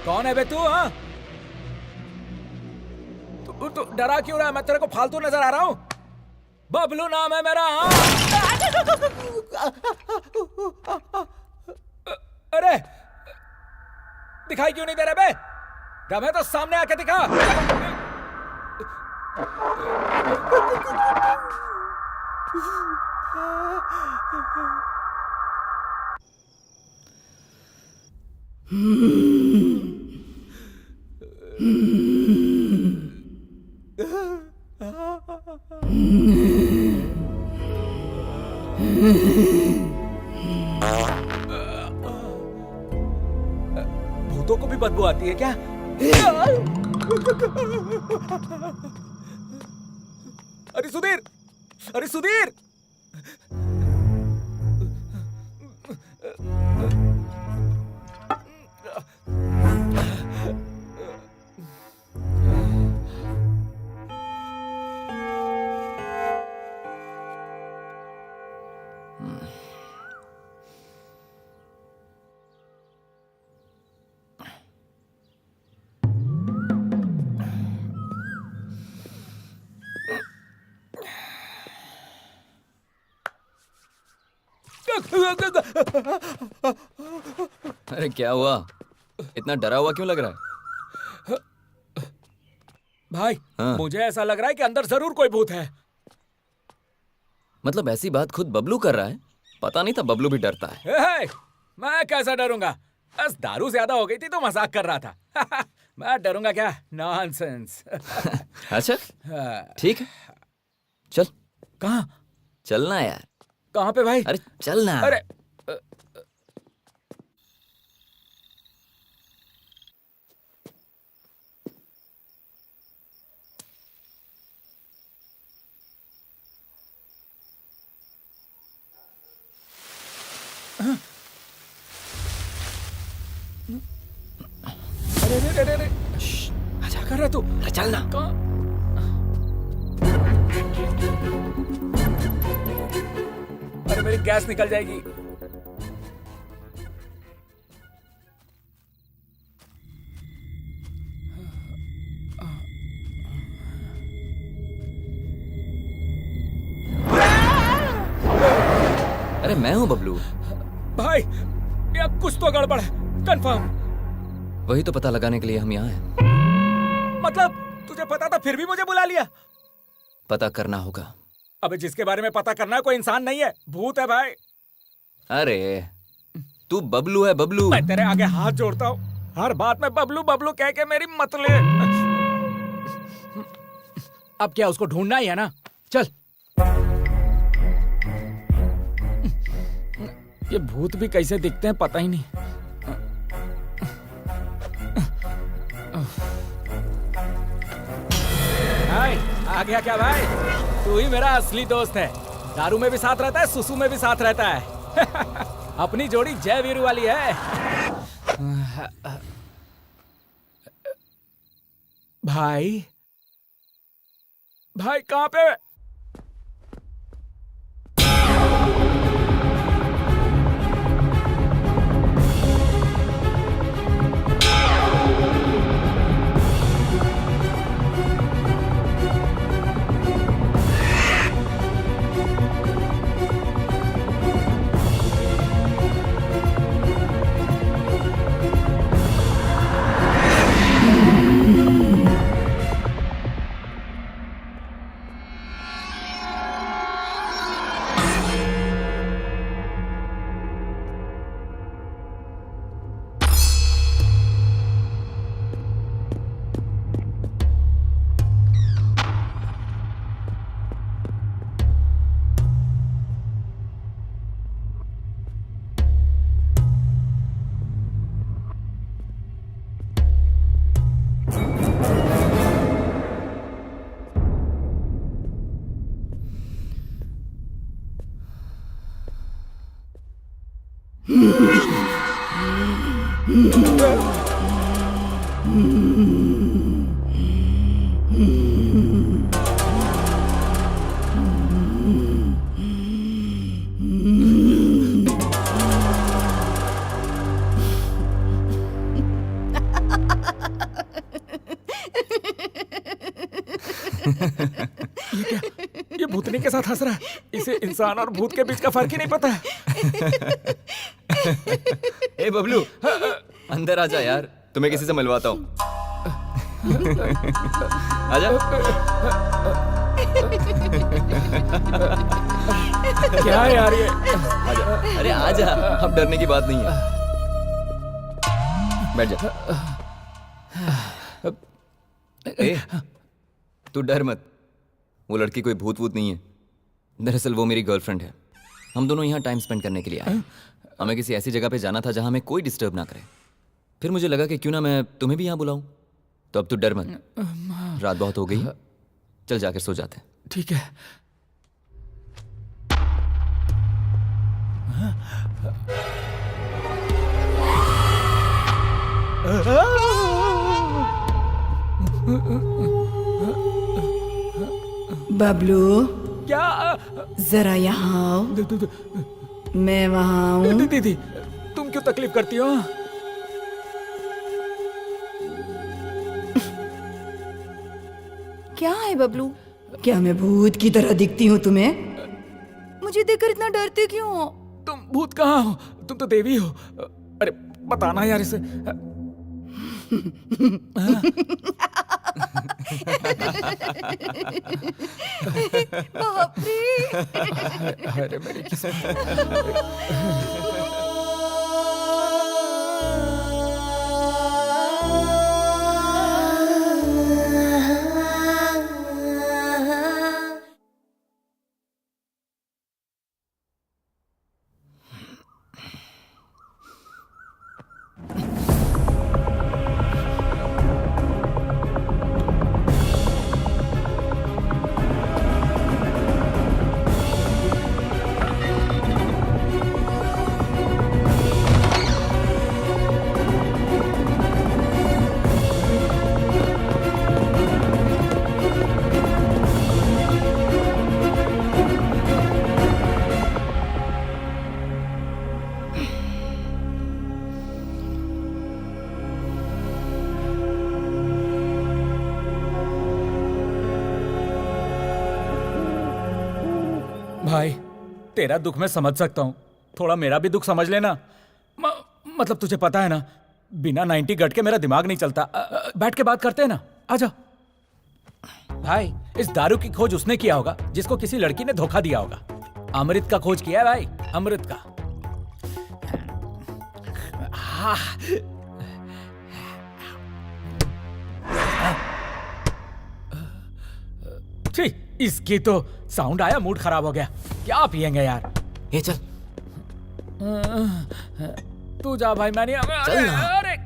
कौन है बे तू? हाँ, तू डरा क्यों रहा है? मैं तेरे को फालतू नजर आ रहा हूँ? बबलू नाम है मेरा। हाँ, अरे दिखाई क्यों नहीं दे रहा बे? दम है तो सामने आके दिखा। भूतों को भी बदबू आती है क्या? अरे सुधीर, अरे सुधीर, अरे क्या हुआ? इतना डरा हुआ क्यों लग रहा है? भाई हाँ। मुझे ऐसा लग रहा है कि अंदर जरूर कोई भूत है। मतलब ऐसी बात खुद बबलू कर रहा है? पता नहीं था बबलू भी डरता है। हे, मैं कैसा डरूंगा? बस दारू ज्यादा हो गई थी तो मजाक कर रहा था। मैं डरूंगा क्या? नॉनसेंस। अच्छा ठीक है, चल। कहाँ? चलना यार। कहाँ पे भाई? अरे चलना। अरे अरे अरे अरे अरे, क्या कर रहा है तू? अरे चलना। कहाँ? अरे मेरी गैस निकल जाएगी। अरे मैं हूँ बबलू। भाई ये कुछ तो गड़बड़ है, कंफर्म। वही तो पता लगाने के लिए हम यहाँ हैं। मतलब तुझे पता था फिर भी मुझे बुला लिया? पता करना होगा। अबे जिसके बारे में पता करना है कोई इंसान नहीं है, भूत है भाई। अरे तू बबलू है, बबलू। मैं तेरे आगे हाथ जोड़ता हूँ, हर बात में बबलू बबलू कह के मेरी मत ले। अब क्या उसको ढूंढना ही है ना? चल। ये भूत भी कैसे दिखते हैं पता ही नहीं। भाई आ गया क्या भाई? तू ही मेरा असली दोस्त है। दारू में भी साथ रहता है, सुसु में भी साथ रहता है। अपनी जोड़ी जय वीरू वाली है। भाई भाई कहाँ पे? ये भूतनी के साथ हंस रहा है। इसे इंसान और भूत के बीच का फर्क ही नहीं पता है। ए बबलू, अंदर आजा यार, तुम्हें किसी से मिलवाता हूँ। आजा। क्या है यार ये? आजा, अरे आजा, अब डरने की बात नहीं है। बैठ जा। ए, तू डर मत, वो लड़की कोई भूत वूत नहीं है। दरअसल वो मेरी गर्लफ्रेंड है। हम दोनों यहाँ टाइम स्पेंड करने के लिए आए। हमें किसी ऐसी जगह पे जाना था जहाँ हमें कोई डिस्टर्ब ना करे। फिर मुझे लगा कि क्यों ना मैं तुम्हें भी यहाँ बुलाऊं। तो अब तू डर मत, रात बहुत हो गई, चल जाकर सो जाते हैं। ठीक है। बबलू, क्या? जरा यहाँ आओ। मैं वहाँ हूँ। दीदी तुम क्यों तकलीफ करती हो? क्या है बबलू? क्या मैं भूत की तरह दिखती हूँ तुम्हें? मुझे देखकर इतना डरते क्यों हो? तुम भूत कहाँ हो? तुम तो देवी हो। अरे बताना यार इसे। बाप रे। अरे मेरी किस्मत। भाई तेरा दुख मैं समझ सकता हूँ, थोड़ा मेरा भी दुख समझ लेना। मतलब तुझे पता है ना, बिना 90 गट के मेरा दिमाग नहीं चलता। बैठ के बात करते हैं ना, आजा। भाई इस दारू की खोज उसने किया होगा जिसको किसी लड़की ने धोखा दिया होगा। अमृत का खोज किया है भाई, अमृत का। छी, इसकी तो साउंड आया, मूड खराब हो गया। क्या पिएंगे यार? ये चल। तू जा भाई, मैं नहीं। चल ना। अरे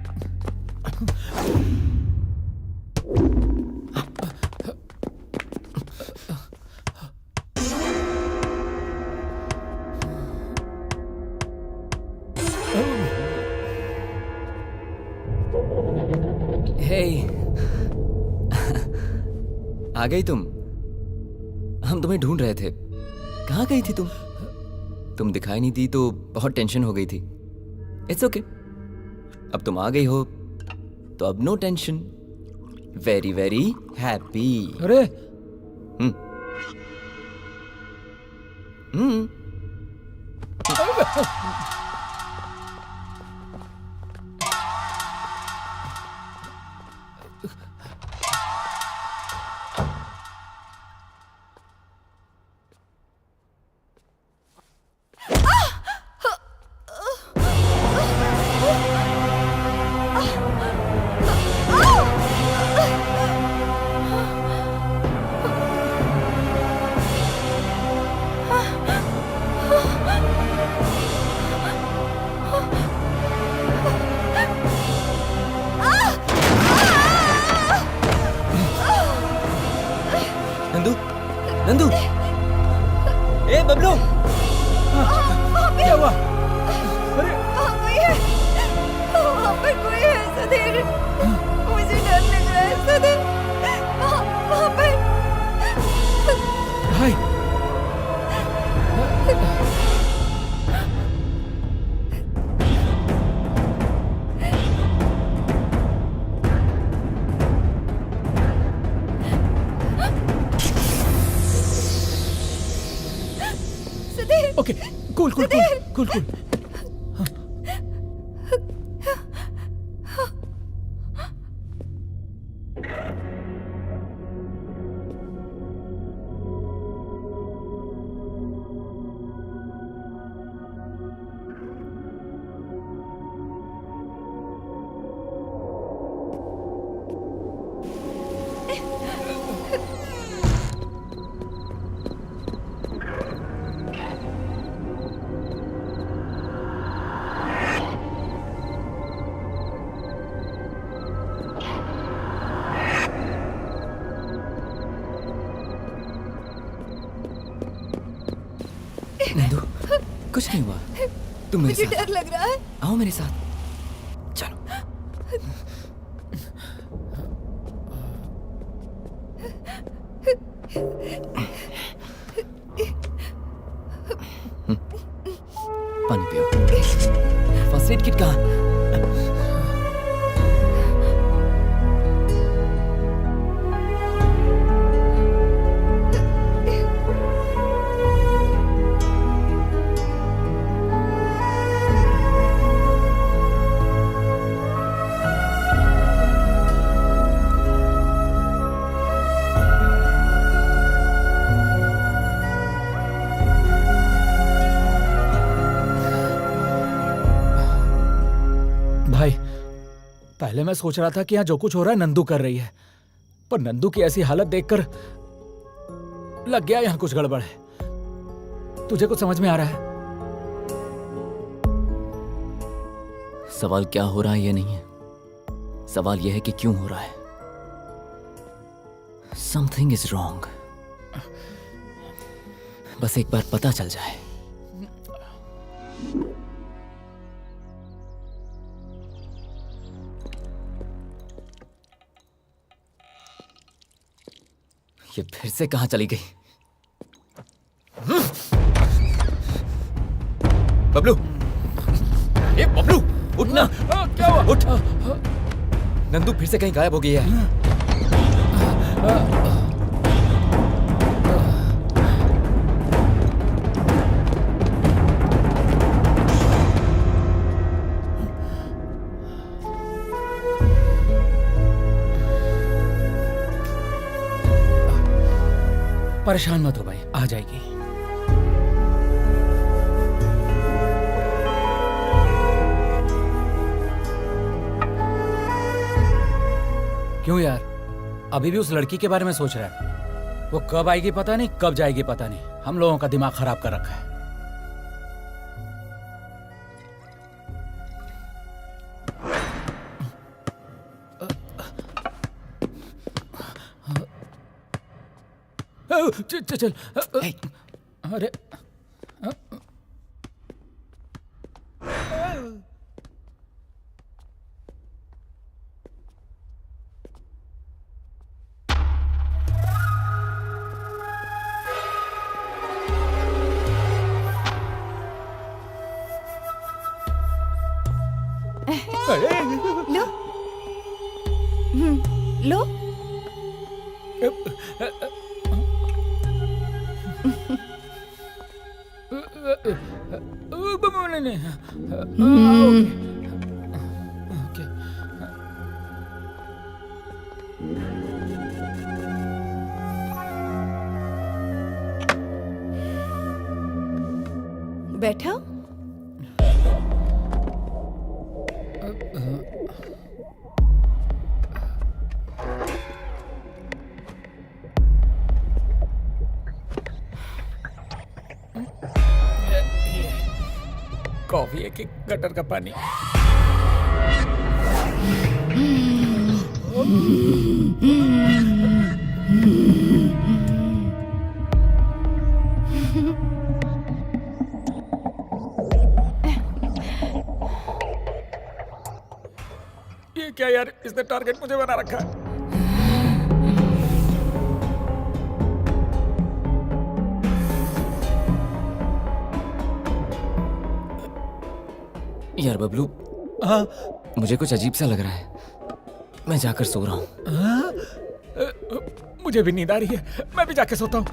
हे आ गई तुम। हम तुम्हें ढूंढ रहे थे। कहाँ गई थी तुम? तुम दिखाई नहीं दी तो बहुत टेंशन हो गई थी। इट्स ओके, अब तुम आ गई हो तो अब no tension. Very very happy. अरे नंदू, नंदू, ए बबलू, क्या हुआ? कोई है, वहाँ पर कोई है सुधीर, मुझे डर लग रहा है सुधीर, वहाँ पर। भाई okay, cool cool cool cool cool. Nandu, कुछ नहीं हुआ। तुम मेरे मुझे साथ डर लग रहा है। आओ, मेरे साथ चलो। पानी पियो। फर्स्ट एड किट कहाँ? भाई, पहले मैं सोच रहा था कि यहाँ जो कुछ हो रहा है नंदू कर रही है, पर नंदू की ऐसी हालत देखकर लग गया यहाँ कुछ गड़बड़ है। तुझे कुछ समझ में आ रहा है? सवाल क्या हो रहा है ये नहीं है, सवाल यह है कि क्यों हो रहा है। Something is wrong. बस एक बार पता चल जाए। ये फिर से कहां चली गई? बबलू, ए बबलू, उठना। क्या हुआ? उठ। नंदू फिर से कहीं गायब हो गई है। परेशान मत हो भाई, आ जाएगी। क्यों यार, अभी भी उस लड़की के बारे में सोच रहा है? वो कब आएगी पता नहीं, कब जाएगी पता नहीं। हम लोगों का दिमाग खराब कर रखा है। चल चल अरे लो लो बैठो। कॉफी है कि गटर का पानी? ये क्या यार, इसने टारगेट मुझे बना रखा है। यार बबलू, हाँ मुझे कुछ अजीब सा लग रहा है। मैं जाकर सो रहा हूँ। मुझे भी नींद आ रही है, मैं भी जाके सोता हूँ।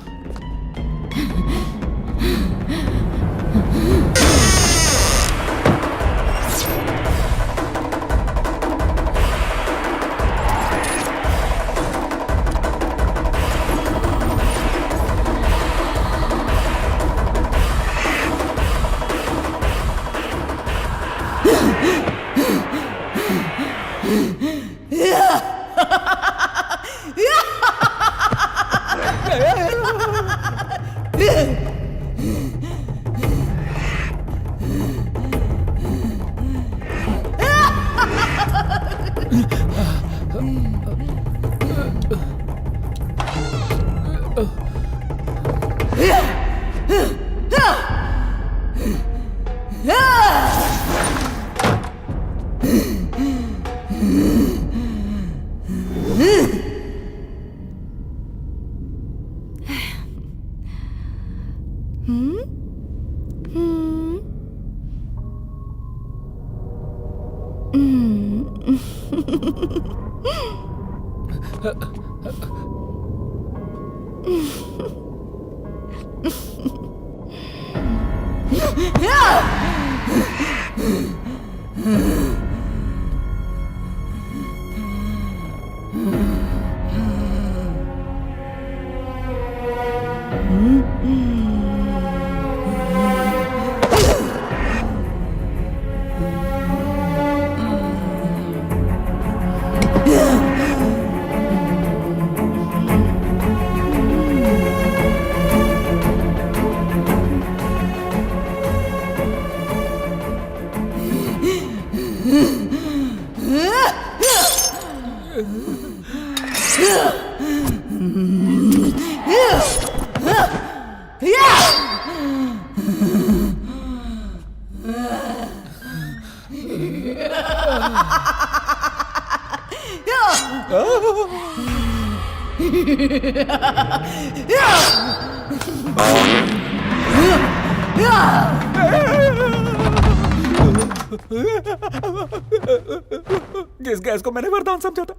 जिस गैस को मैंने वरदान समझा था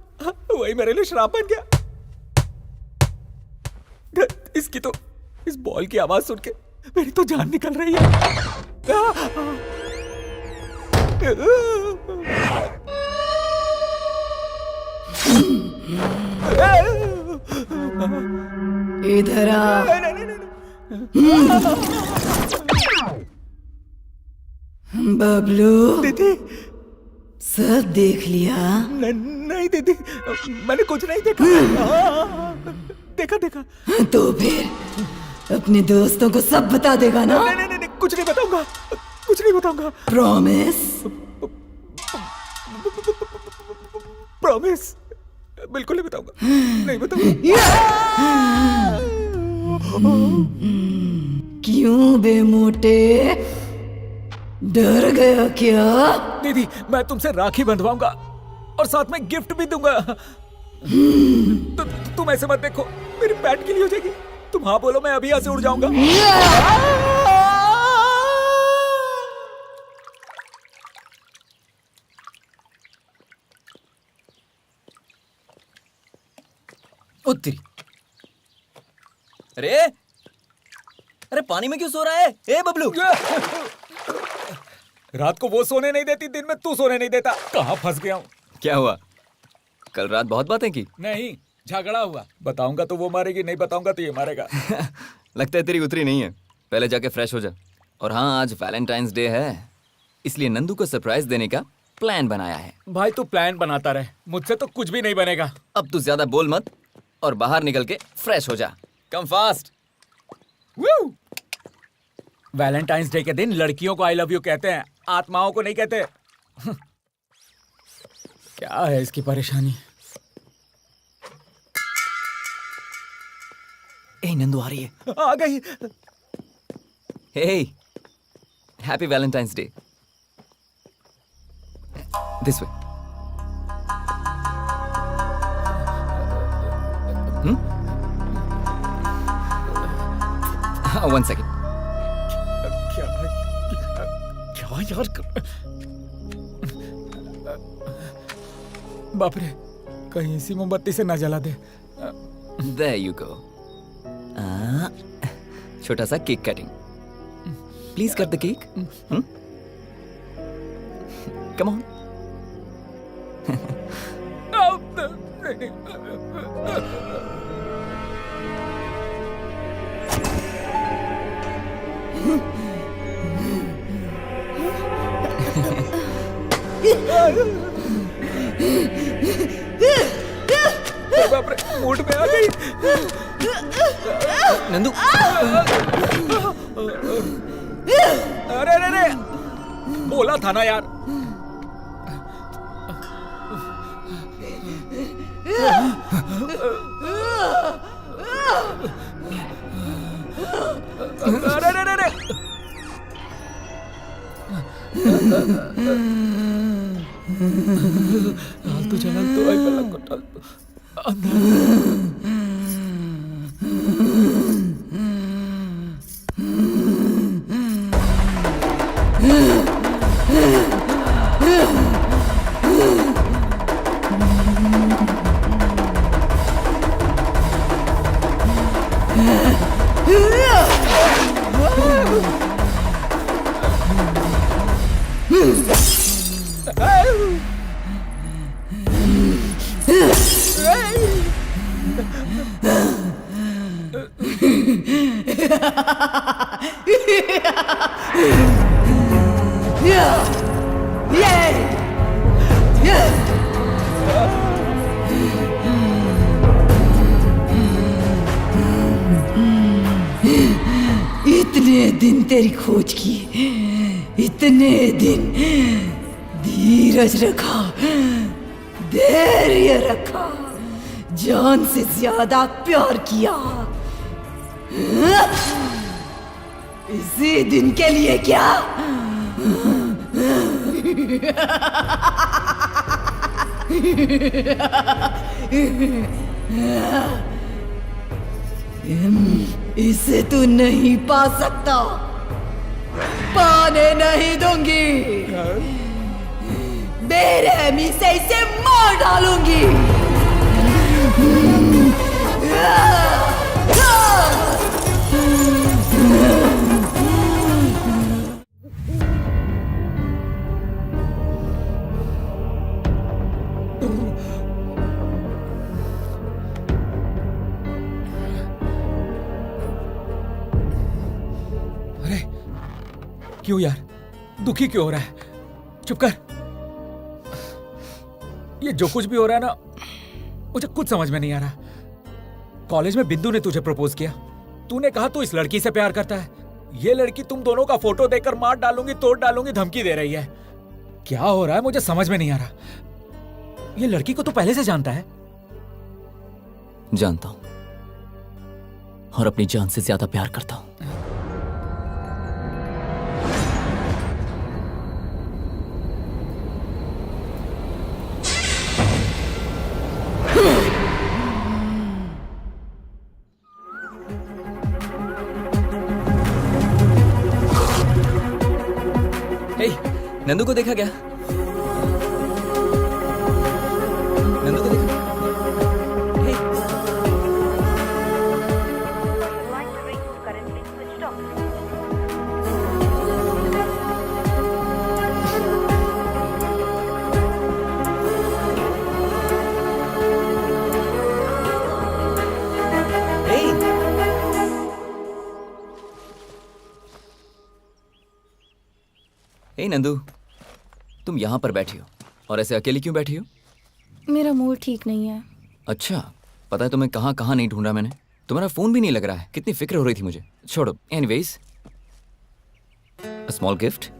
वही मेरे लिए श्राप बन गया। इसकी तो, इस बॉल की आवाज सुन के मेरी तो जान निकल रही है। इधर आ। बबलू, दीदी सब देख लिया? नहीं दीदी, मैंने कुछ नहीं देखा। देखा तो फिर अपने दोस्तों को सब बता देगा ना? नहीं, कुछ नहीं बताऊंगा। प्रॉमिस? प्रॉमिस, बिल्कुल नहीं बताऊंगा। क्यों बे मोटे, डर गया क्या? दीदी मैं तुमसे राखी बंधवाऊंगा और साथ में गिफ्ट भी दूंगा। तुम ऐसे मत देखो, मेरी पैट गिली हो जाएगी। तुम हाँ बोलो, मैं अभी यहाँ से उड़ जाऊंगा। उत्तरी। अरे अरे पानी में क्यों सो रहा है? ए बबलू, रात को वो सोने नहीं देती, दिन में तू सोने नहीं देता। कहाँ फंस गया हूँ? क्या हुआ? कल रात बहुत बातें की। नहीं, झगड़ा हुआ। बताऊंगा तो वो मारेगी, नहीं बताऊंगा तो ये मारेगा। लगता है तेरी उतरी नहीं है। पहले जाके फ्रेश हो जा। और हाँ, आज वैलेंटाइंस डे है, इसलिए नंदू को सरप्राइज देने का प्लान बनाया है। भाई तू प्लान बनाता रहे, मुझसे तो कुछ भी नहीं बनेगा। अब तू ज्यादा बोल मत और बाहर निकल के फ्रेश हो जा। Come fast. वैलेंटाइंस डे के दिन लड़कियों को आई लव यू कहते हैं, आत्माओं को नहीं कहते। क्या है इसकी परेशानी? ए नंदू आ रही है। आ गई। Hey, happy Valentine's Day. This way. One second. क्या यार बाप रे, कहीं इसी मोमबत्ती से ना जला दे। There you go. छोटा सा cake cutting. Please cut the cake. Come on. बाप रे, मूड में आ गई। नंदू, अरे अरे अरे, बोला था ना यार। अरे अरे अरे, तू चल तो आई पलक को डाल इतने दिन तेरी खोज की, इतने दिन धीरज रखा, धैर्य रखा, जान से ज्यादा प्यार किया, इसी दिन के लिए क्या? इसे तू नहीं पा सकता, पाने नहीं दूंगी, बेरहमी से इसे मार डालूंगी। क्यों यार, दुखी क्यों हो रहा है? चुप कर। ये जो कुछ भी हो रहा है ना, मुझे कुछ समझ में नहीं आ रहा। कॉलेज में बिंदु ने तुझे प्रपोज किया, तूने कहा तू इस लड़की से प्यार करता है। ये लड़की तुम दोनों का फोटो देखकर मार डालूंगी, तोड़ डालूंगी धमकी दे रही है। क्या हो रहा है मुझे समझ में नहीं आ रहा। ये लड़की को तू पहले से जानता है? जानता हूं, और अपनी जान से ज्यादा प्यार करता हूं। हे, नंदू को देखा क्या? नंदू को देखा? हे, हे नंदू, तुम यहाँ पर बैठी हो और ऐसे अकेली क्यों बैठी हो? मेरा मूड ठीक नहीं है। अच्छा, पता है तुम्हें कहाँ कहाँ नहीं ढूंढा मैंने। तुम्हारा फोन भी नहीं लग रहा है। कितनी फिक्र हो रही थी मुझे। छोड़ो, anyways, a small gift.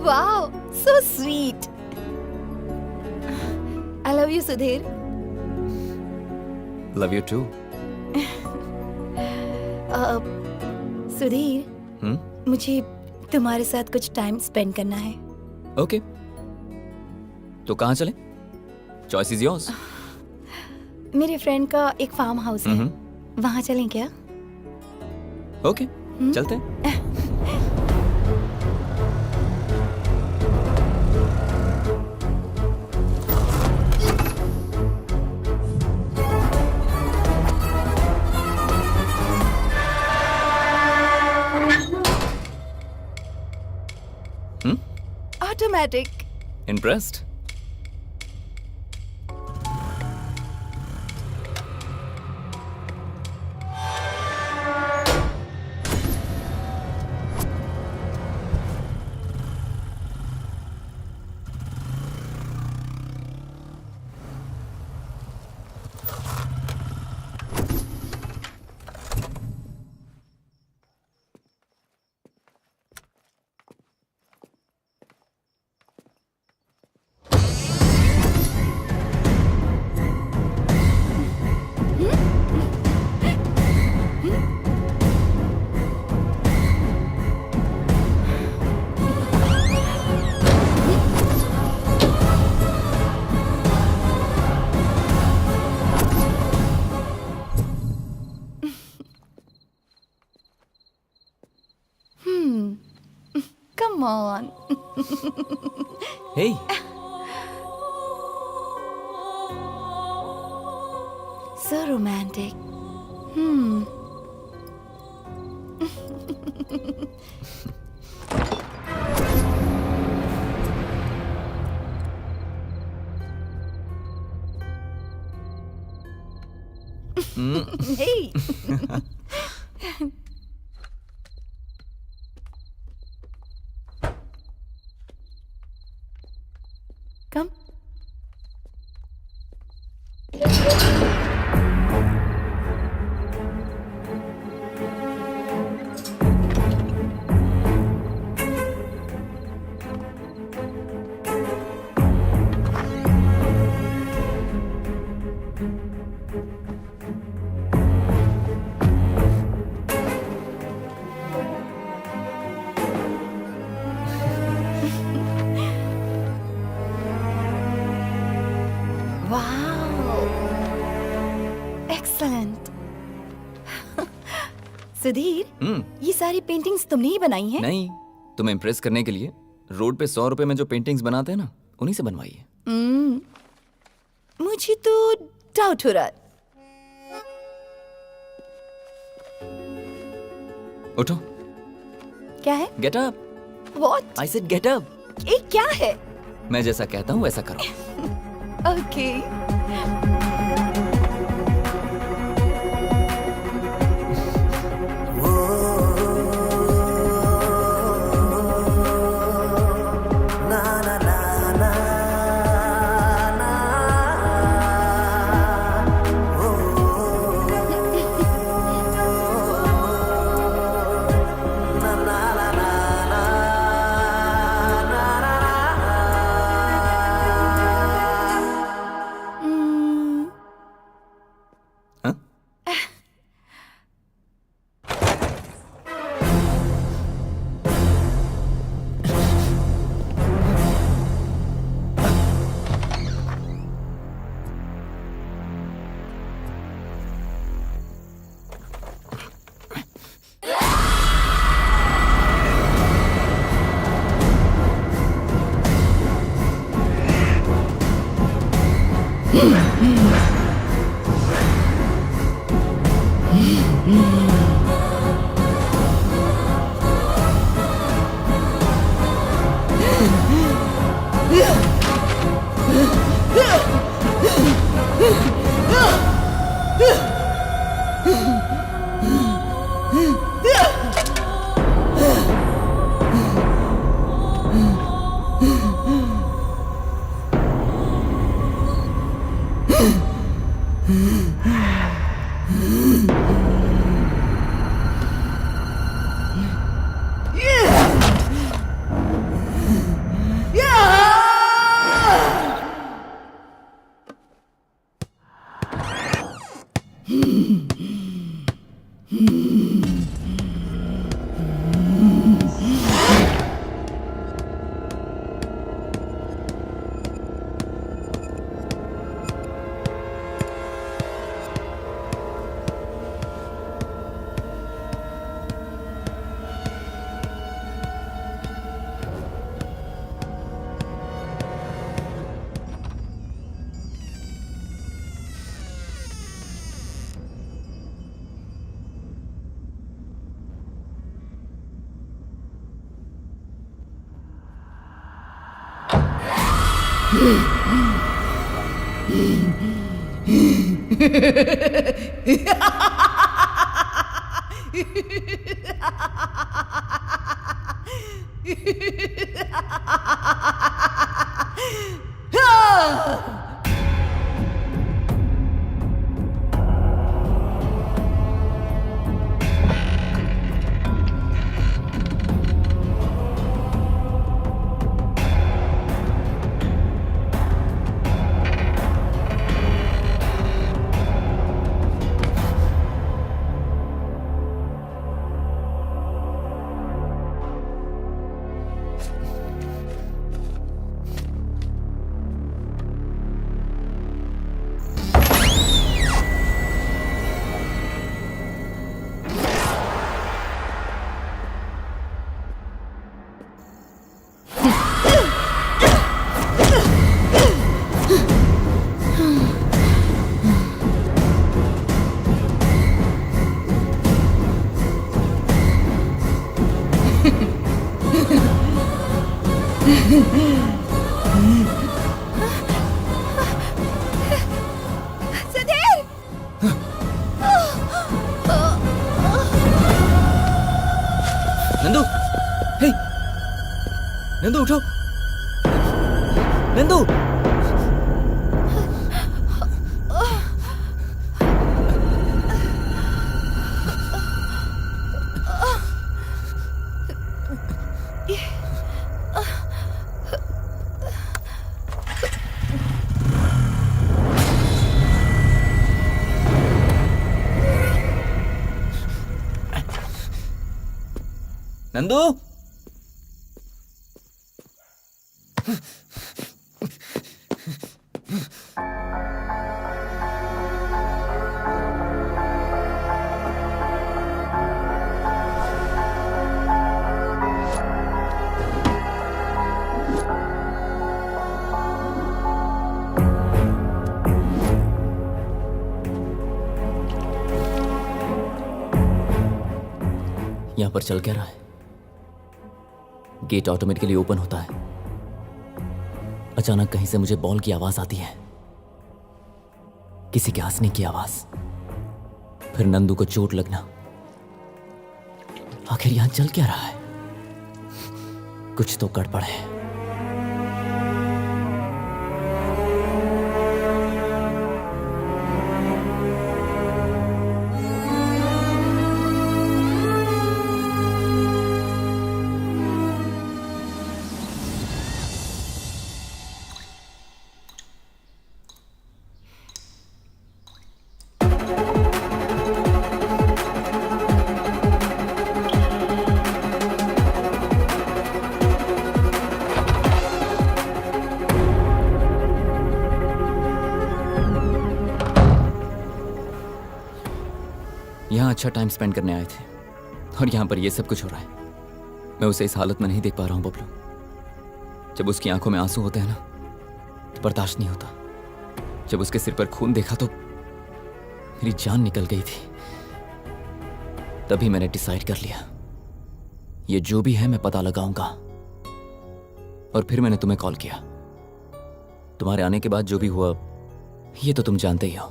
Wow, so sweet. I love you Sudhir. Love you too. Sudhir, मुझे तुम्हारे साथ कुछ टाइम स्पेंड करना है। ओके, तो कहाँ चले? Choice is yours. मेरे फ्रेंड का एक फार्म हाउस है, वहाँ चलें क्या? ओके, चलते हैं। Automatic. Impressed? Come on. Hey. So romantic. Hey. Come. Wow. Excellent. Sudhir, ये सारी पेंटिंग्स तुमने ही बनाई हैं? नहीं, तुम्हें इम्प्रेस करने के लिए रोड पे 100 रुपए में जो पेंटिंग्स बनाते हैं ना, उन्हीं से बनवाई है। मुझे तो डाउट हो रहा है। उठो। क्या है? Get up. What? I said get up. ये क्या है? मैं जैसा कहता हूँ वैसा करो। ओके। नंदू, हे, नंदू उठो, नंदू। नंदू, यहां पर चल क्या रहा है? गेट ऑटोमेटिकली ओपन होता है। अचानक कहीं से मुझे बॉल की आवाज आती है, किसी के हंसने की आवाज, फिर नंदू को चोट लगना। आखिर यहां चल क्या रहा है? कुछ तो गड़बड़ है। यहां अच्छा टाइम स्पेंड करने आए थे और यहां पर यह सब कुछ हो रहा है। मैं उसे इस हालत में नहीं देख पा रहा हूं बबलू। जब उसकी आंखों में आंसू होते हैं ना, तो बर्दाश्त नहीं होता। जब उसके सिर पर खून देखा तो मेरी जान निकल गई थी। तभी मैंने डिसाइड कर लिया, ये जो भी है मैं पता लगाऊंगा। और फिर मैंने तुम्हें कॉल किया। तुम्हारे आने के बाद जो भी हुआ ये तो तुम जानते ही हो।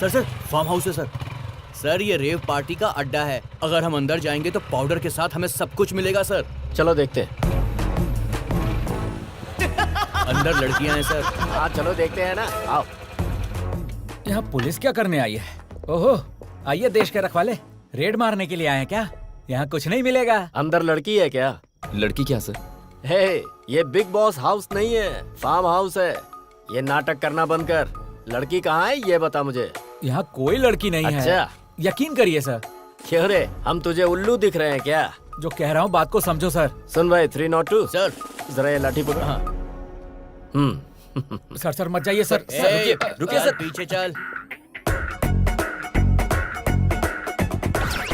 सर फार्म हाउस है सर। सर ये रेव पार्टी का अड्डा है। अगर हम अंदर जाएंगे तो पाउडर के साथ हमें सब कुछ मिलेगा सर। चलो देखते हैं। अंदर लड़कियां हैं सर। हाँ चलो देखते हैं ना, आओ। यहाँ पुलिस क्या करने आई है? ओहो, आइए देश के रखवाले, रेड मारने के लिए आए हैं क्या? यहाँ कुछ नहीं मिलेगा। अंदर लड़की है क्या? लड़की क्या सर? हे, ये बिग बॉस हाउस नहीं है, फार्म हाउस है। ये नाटक करना बंद कर। लड़की कहाँ है ये बता मुझे। यहाँ कोई लड़की नहीं है। अच्छा। यकीन करिए सर। क्यों रे, हम तुझे उल्लू दिख रहे हैं क्या? जो कह रहा हूँ बात को समझो सर। सुन भाई 302 सर जरा ये लाठी पकड़। हाँ। सर मत जाइए सर। रुकिए सर, पीछे चल।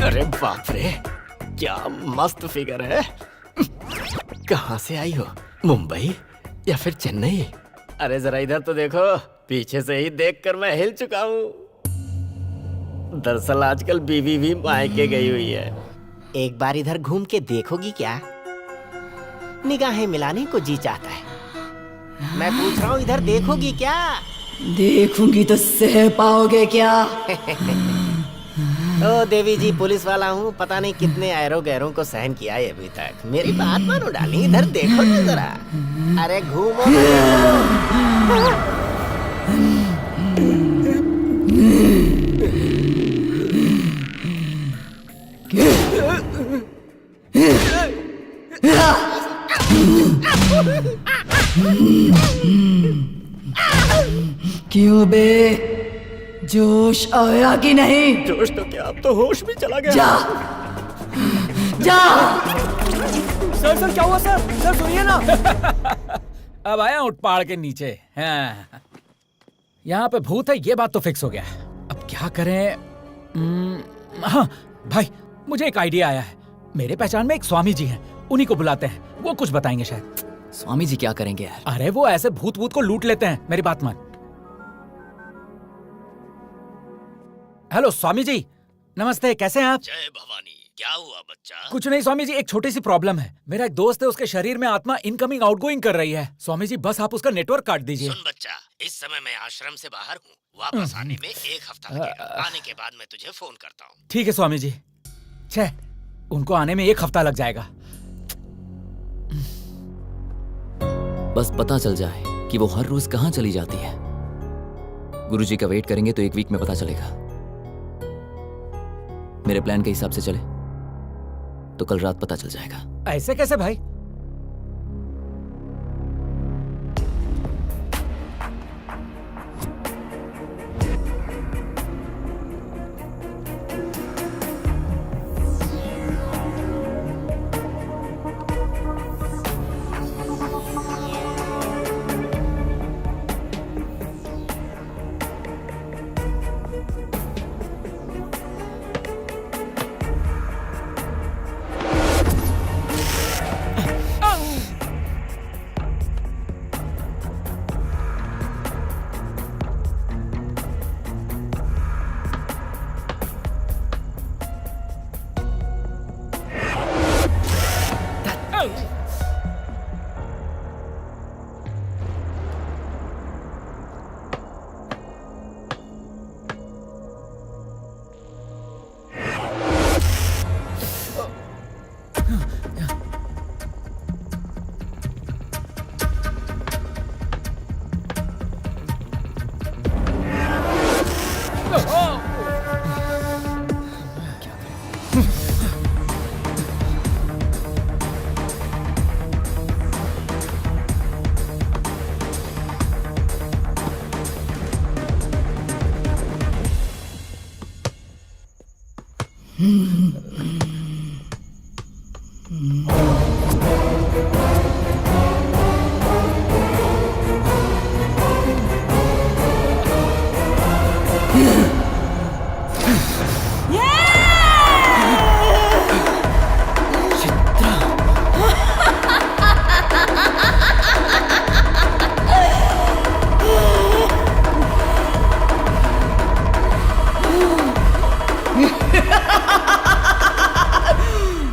अरे बाप रे, क्या मस्त फिगर है। कहाँ से आई हो, मुंबई या फिर चेन्नई? अरे जरा इधर तो देखो, पीछे से ही देखकर मैं हिल चुका हूँ। दरअसल आजकल बीवी भी मायके गई हुई है। एक बार इधर घूम के देखोगी क्या? निगाहें मिलाने को जी चाहता है। मैं पूछ रहा हूँ इधर देखोगी क्या? देखूंगी तो सह पाओगे क्या? ओ देवी जी, पुलिस वाला हूँ, पता नहीं कितने ऐरो गैरों को सहन किया है अभी तक। मेरी बात मानो डाली, इधर देखो ना जरा। अरे घूमो क्यों बे, जोश आया कि नहीं? जोश तो क्या, अब तो होश भी चला गया। जा जा। सर क्या हुआ सर? सर सुनिए ना। अब आया उठ पहाड़ के नीचे। हाँ। यहाँ पे भूत है, ये बात तो फिक्स हो गया। अब क्या करें? हाँ भाई, मुझे एक आइडिया आया है। मेरे पहचान में एक स्वामी जी हैं, उन्हीं को बुलाते हैं, वो कुछ बताएंगे शायद। स्वामी जी क्या करेंगे यार? अरे वो ऐसे भूत को लूट लेते हैं, मेरी बात मान। हेलो स्वामी जी, नमस्ते, कैसे हैं आप? जय भवानी, क्या हुआ बच्चा? कुछ नहीं स्वामी जी, एक छोटी सी प्रॉब्लम है। मेरा एक दोस्त है, उसके शरीर में आत्मा इनकमिंग आउटगोइंग कर रही है। स्वामी जी बस आप उसका नेटवर्क काट दीजिए। सुन बच्चा, इस समय मैं आश्रम से बाहर हूँ, वापस आने में 1 हफ्ता लगेगा। आने के बाद मैं तुझे फोन करता हूँ। ठीक है स्वामी जी। छह, उनको आने में 1 हफ्ता लग जाएगा। बस पता चल जाए कि वो हर रोज कहाँ चली जाती है। गुरुजी का वेट करेंगे तो 1 वीक में पता चलेगा। मेरे प्लान के हिसाब से चले तो कल रात पता चल जाएगा। ऐसे कैसे भाई?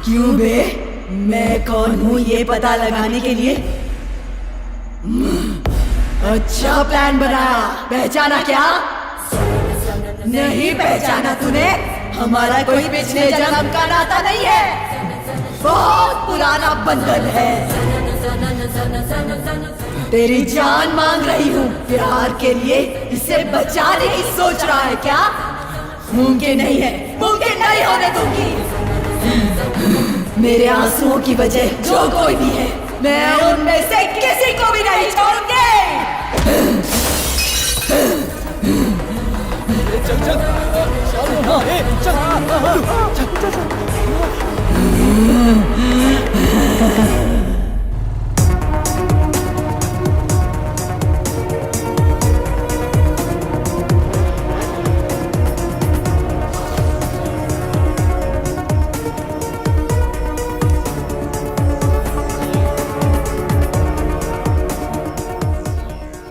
क्यों बे, मैं कौन हूँ ये पता लगाने के लिए अच्छा प्लान बनाया, पहचाना क्या? नहीं पहचाना तूने? हमारा कोई पिछले जन्म का नाता नहीं है, बहुत पुराना बंधन है। तेरी जान मांग रही हूँ प्यार के लिए, इसे बचाने की सोच रहा है क्या? मुमकिन नहीं है, मुमकिन नहीं होने दूंगी। मेरे आंसुओं की वजह जो कोई भी है, मैं उनमें से किसी को भी नहीं छोड़ूंगी।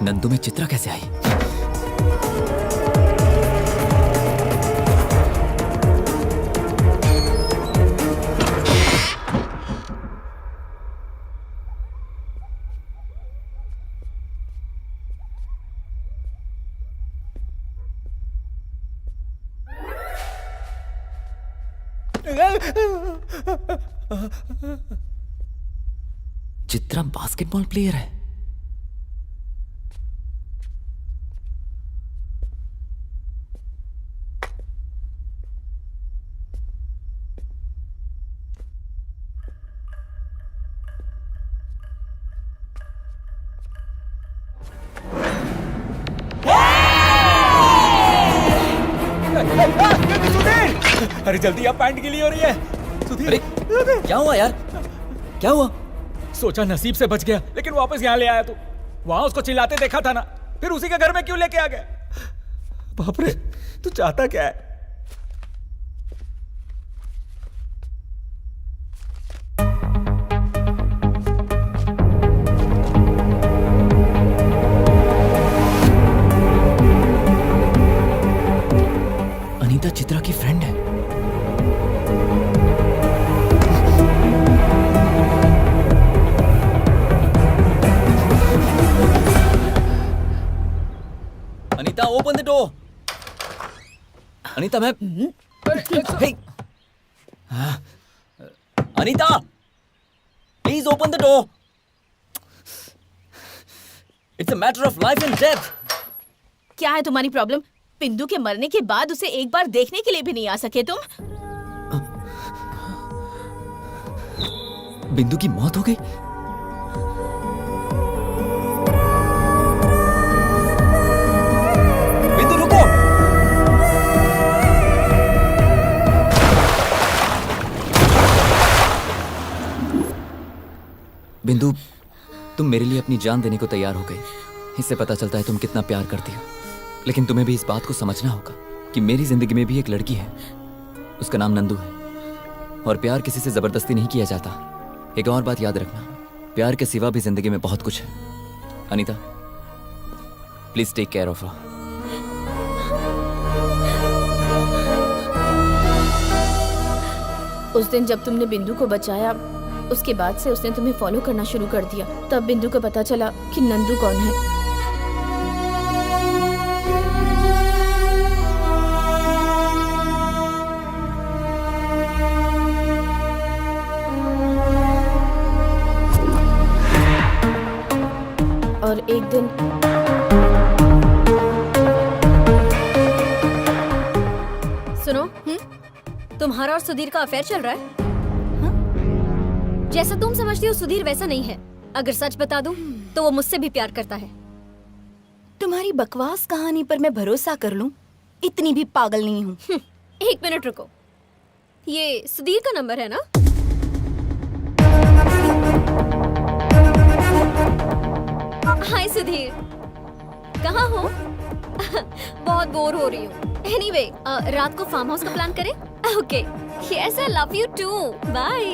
नंदू में चित्रा कैसे आई? चित्रा बास्केटबॉल प्लेयर है। अरे जल्दी, आप पैंट गीली हो रही है। सुधीर, अरे क्या हुआ यार? क्या हुआ? सोचा नसीब से बच गया, लेकिन वापस यहाँ ले आया तू। वहां उसको चिल्लाते देखा था ना, फिर उसी के घर में क्यों लेके आ गया? बाप रे, तू चाहता क्या है? अनीता चित्रा की फ्रेंड है। Anita open the door. Anita मैं hey Anita please open the door. It's a matter of life and death. क्या है तुम्हारी प्रॉब्लम? बिंदु के मरने के बाद उसे एक बार देखने के लिए भी नहीं आ सके तुम? बिंदु की मौत हो गई? बिंदु रुको। बिंदु, तुम मेरे लिए अपनी जान देने को तैयार हो गई। इससे पता चलता है तुम कितना प्यार करती हो। लेकिन तुम्हें भी इस बात को समझना होगा कि मेरी जिंदगी में भी एक लड़की है। उसका नाम नंदू है और प्यार किसी से जबरदस्ती नहीं किया जाता। एक और बात याद रखना, प्यार के सिवा भी जिंदगी में बहुत कुछ है। Anita, please take care of her. उस दिन जब तुमने बिंदु को बचाया, उसके बाद से उसने तुम्हें फॉलो करना शुरू कर दिया। तब बिंदु को पता चला कि नंदू कौन है। और एक दिन सुनो, तुम्हारा और सुधीर का अफेयर चल रहा है? जैसा तुम समझती हो सुधीर वैसा नहीं है। अगर सच बता दूं तो वो मुझसे भी प्यार करता है। तुम्हारी बकवास कहानी पर मैं भरोसा कर लूं? इतनी भी पागल नहीं हूँ। एक मिनट रुको, ये सुधीर का नंबर है ना? हाय सुधीर, कहाँ हो? बहुत बोर हो रही हूँ। एनीवे, रात को फार्म हाउस का प्लान करें? Okay, yes I love you too, bye.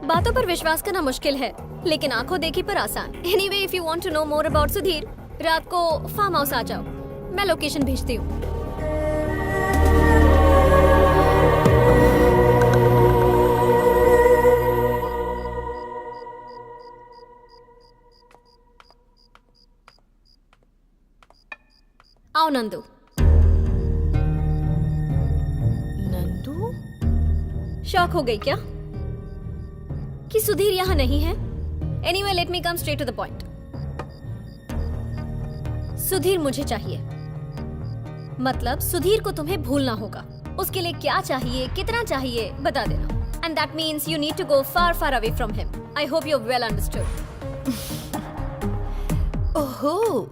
बातों पर विश्वास करना मुश्किल है, लेकिन आंखों देखी पर आसान। Anyway, if you want to know more about Sudhir, रात को फार्म हाउस आ जाओ, मैं लोकेशन भेजती हूँ। आओ नंदू। नंदू? शॉक हो गई क्या कि सुधीर यहाँ नहीं है? Anyway let me come straight to the point. Sudhir मुझे चाहिए, मतलब सुधीर को तुम्हें भूलना होगा। उसके लिए क्या चाहिए, कितना चाहिए, बता देना। And that means you need to go far far away from him. I hope you well understood. ओहो,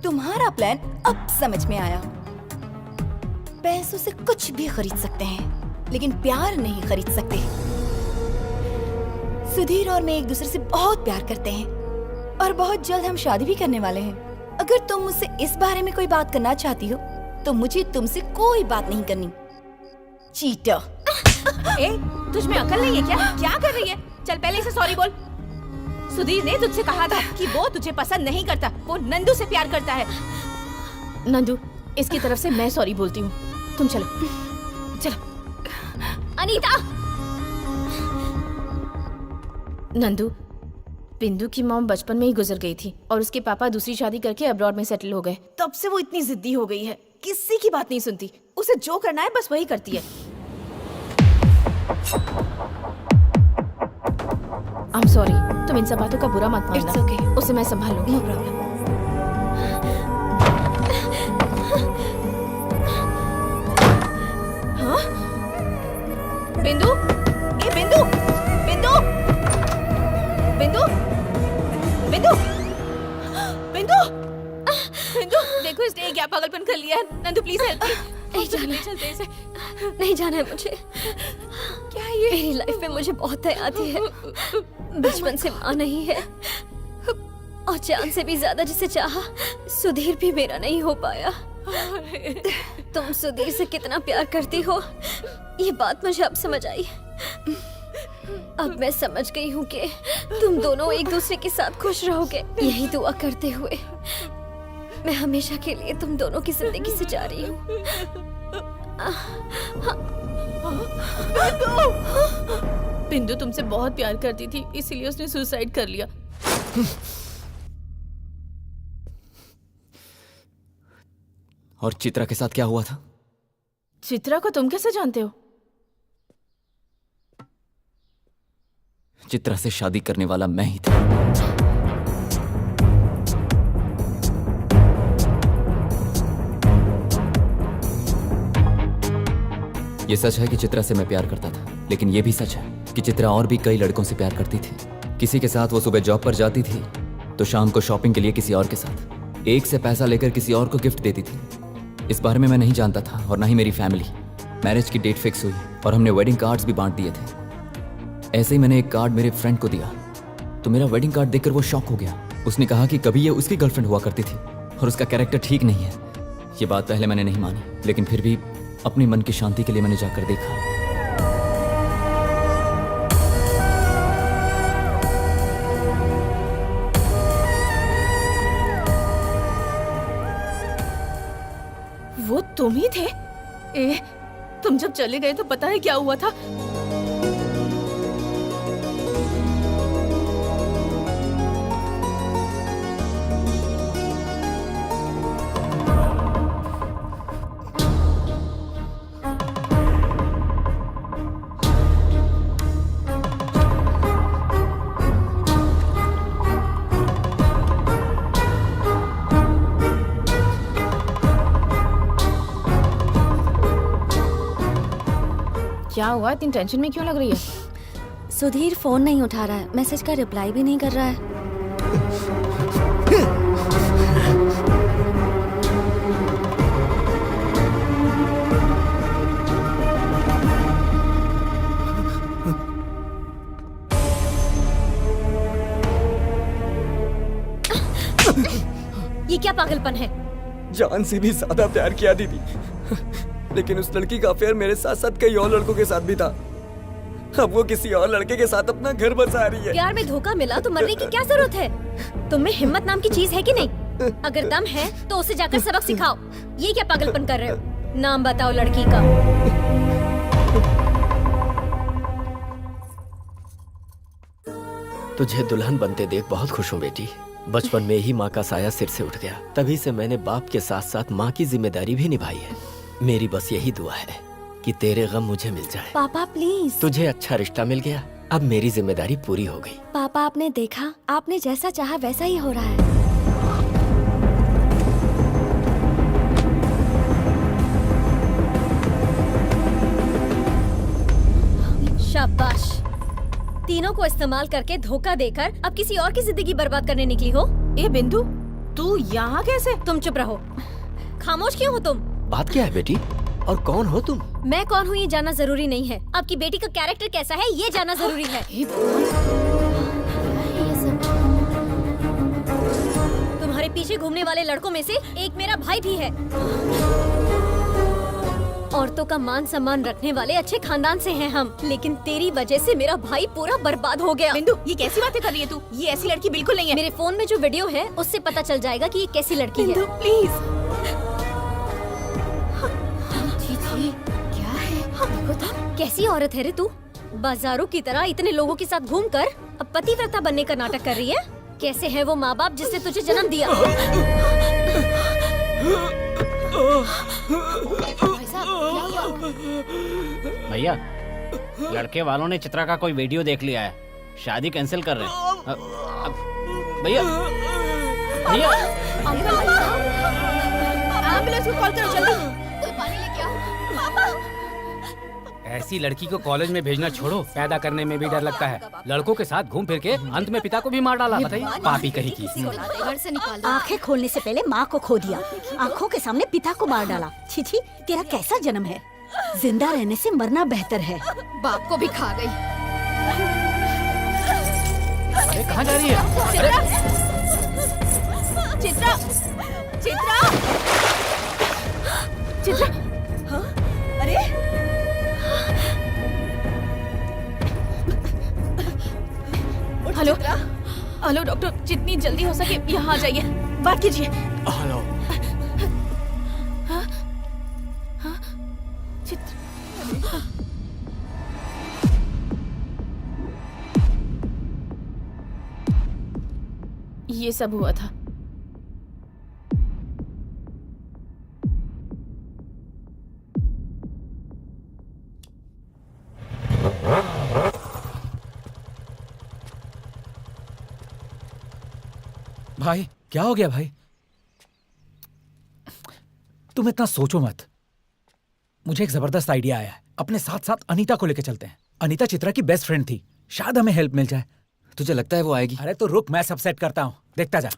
तुम्हारा प्लान अब समझ में आया। पैसों से कुछ भी खरीद सकते हैं, लेकिन प्यार नहीं खरीद सकते। सुधीर और मैं एक दूसरे से बहुत प्यार करते हैं और बहुत जल्द हम शादी भी करने वाले हैं। अगर तुम मुझसे इस बारे में कोई बात करना चाहती हो तो मुझे तुमसे कोई बात नहीं करनी। चीटर। ए, तुझ में अकल नहीं है क्या? क्या कर रही है? चल पहले इसे सॉरी बोल। सुधीर ने तुझसे कहा था कि वो तुझे पसंद नहीं करता, वो नंदू से प्यार करता है। नंदू, इसकी तरफ से मैं सॉरी बोलती हूँ। तुम चलो चलो। अनीता। नंदू, बिंदु की मॉम बचपन में ही गुजर गई थी और उसके पापा दूसरी शादी करके अब्रॉड में सेटल हो गए। तब से वो इतनी जिद्दी हो गई है, किसी की बात नहीं सुनती। उसे जो करना है बस वही करती है। I'm sorry, तुम इन सब बातों का बुरा मत मानना। It's okay. उसे मैं संभालूंगी। No problem. हाँ? बिंदु, ए बिंदु, बिंदु, बिंदु, बिंदु, बिंदु, बिंदु, देखो इसने क्या पागलपन कर लिया है। Nandu please help me. नहीं जाना है, चलते इसे। नहीं जाना है मुझे। क्या ये? मेरी लाइफ में मुझे बहुत दया आती है। बचपन से माँ नहीं है और जान से भी ज्यादा जिसे चाहा, सुधीर भी मेरा नहीं हो पाया। तुम सुधीर से कितना प्यार करती हो ये बात मुझे अब समझ आई। अब मैं समझ गई हूँ कि तुम दोनों एक दूसरे के साथ खुश रहोगे। यही दुआ करते हुए मैं हमेशा के लिए तुम दोनों की जिंदगी से जा रही हूँ। बिंदु तुमसे बहुत प्यार करती थी, इसीलिए उसने सुसाइड कर लिया। और चित्रा के साथ क्या हुआ था? चित्रा को तुम कैसे जानते हो? चित्रा से शादी करने वाला मैं ही था। ये सच है कि चित्रा से मैं प्यार करता था, लेकिन ये भी सच है कि चित्रा और भी कई लड़कों से प्यार करती थी। किसी के साथ वो सुबह जॉब पर जाती थी तो शाम को शॉपिंग के लिए किसी और के साथ, एक से पैसा लेकर किसी और को गिफ्ट देती थी। इस बारे में मैं नहीं जानता था और ना ही मेरी फैमिली। मैरिज की डेट फिक्स हुई और हमने वेडिंग कार्ड्स भी बांट दिए थे। ऐसे ही मैंने एक कार्ड मेरे फ्रेंड को दिया तो मेरा वेडिंग कार्ड देखकर वो शॉक हो गया। उसने कहा कि कभी ये उसकी गर्लफ्रेंड हुआ करती थी और उसका कैरेक्टर ठीक नहीं है। ये बात पहले मैंने नहीं मानी, लेकिन फिर भी अपने मन की शांति के लिए मैंने जाकर देखा। वो तुम ही थे? ए, तुम जब चले गए तो पता है क्या हुआ था? क्या हुआ? इतनी टेंशन में क्यों लग रही है? सुधीर फोन नहीं उठा रहा है, मैसेज का रिप्लाई भी नहीं कर रहा है। ये क्या पागलपन है? जान से भी ज्यादा प्यार किया दीदी, लेकिन उस लड़की का अफेयर मेरे साथ साथ कई और लड़कों के साथ भी था। अब वो किसी और लड़के के साथ अपना घर बसा रही है। प्यार में धोखा मिला तो मरने की क्या जरूरत है? तुम में हिम्मत नाम की चीज है कि नहीं? अगर दम है तो उसे जाकर सबक सिखाओ। ये क्या पागलपन कर रहे हो? नाम बताओ लड़की का। तुझे दुल्हन बनते देख बहुत खुश हूँ बेटी। बचपन में ही माँ का साया सिर से उठ गया। तभी से मैंने बाप के साथ साथ माँ की जिम्मेदारी भी निभाई है। मेरी बस यही दुआ है कि तेरे गम मुझे मिल जाए। पापा प्लीज। तुझे अच्छा रिश्ता मिल गया, अब मेरी जिम्मेदारी पूरी हो गई। पापा आपने देखा, आपने जैसा चाहा वैसा ही हो रहा है। शाबाश। तीनों को इस्तेमाल करके धोखा देकर अब किसी और की जिंदगी बर्बाद करने निकली हो। ए बिंदु, तू यहाँ कैसे? तुम चुप रहो। खामोश क्यों हो तुम? बात क्या है बेटी, और कौन हो तुम? मैं कौन हूँ ये जानना जरूरी नहीं है, आपकी बेटी का कैरेक्टर कैसा है ये जानना जरूरी है। तुम्हारे पीछे घूमने वाले लड़कों में से एक मेरा भाई भी है। औरतों का मान सम्मान रखने वाले अच्छे खानदान से हैं हम, लेकिन तेरी वजह से मेरा भाई पूरा बर्बाद हो गया। बिंदु, ये कैसी बातें कर रही है तू? ये ऐसी लड़की बिल्कुल नहीं है। मेरे फोन में जो वीडियो है उससे पता चल जाएगा कि ये कैसी लड़की है। बिंदु प्लीज। क्या है? देखो तो कैसी औरत है रे तू। बाजारों की तरह इतने लोगों के साथ घूमकर अब पतिव्रता बनने का नाटक कर रही है। कैसे है वो माँ बाप जिसने तुझे जन्म दिया? भैया, लड़के वालों ने चित्रा का कोई वीडियो देख लिया है, शादी कैंसिल कर रहे हैं। भैया भैया, एम्बुलेंस को कॉल करो जल्दी। कोई पानी लेके आओ। ऐसी लड़की को कॉलेज में भेजना छोड़ो, पैदा करने में भी डर लगता है। लड़कों के साथ घूम फिर के अंत में पिता को भी मार डाला। बताइए, पापी कहीं की। घर से निकाल दो। आंखें खोलने से पहले माँ को खो दिया, आंखों के सामने पिता को मार डाला। छी छी, तेरा कैसा जन्म है? जिंदा रहने से मरना बेहतर है। बाप को भी खा गई। अरे कहाँ जा रही है? चित्रा, चित्रा, चित्रा। हाँ? अरे हेलो हेलो डॉक्टर, जितनी जल्दी हो सके यहाँ आ जाइए। बात कीजिए। हेलो। हाँ? हाँ? चित्रा। ये सब हुआ था। भाई क्या हो गया भाई? तुम इतना सोचो मत। मुझे एक जबरदस्त आइडिया आया है। अपने साथ साथ अनीता को लेकर चलते हैं। अनीता चित्रा की बेस्ट फ्रेंड थी, शायद हमें हेल्प मिल जाए। तुझे लगता है वो आएगी? अरे तो रुक, मैं सब सेट करता हूँ, देखता जा।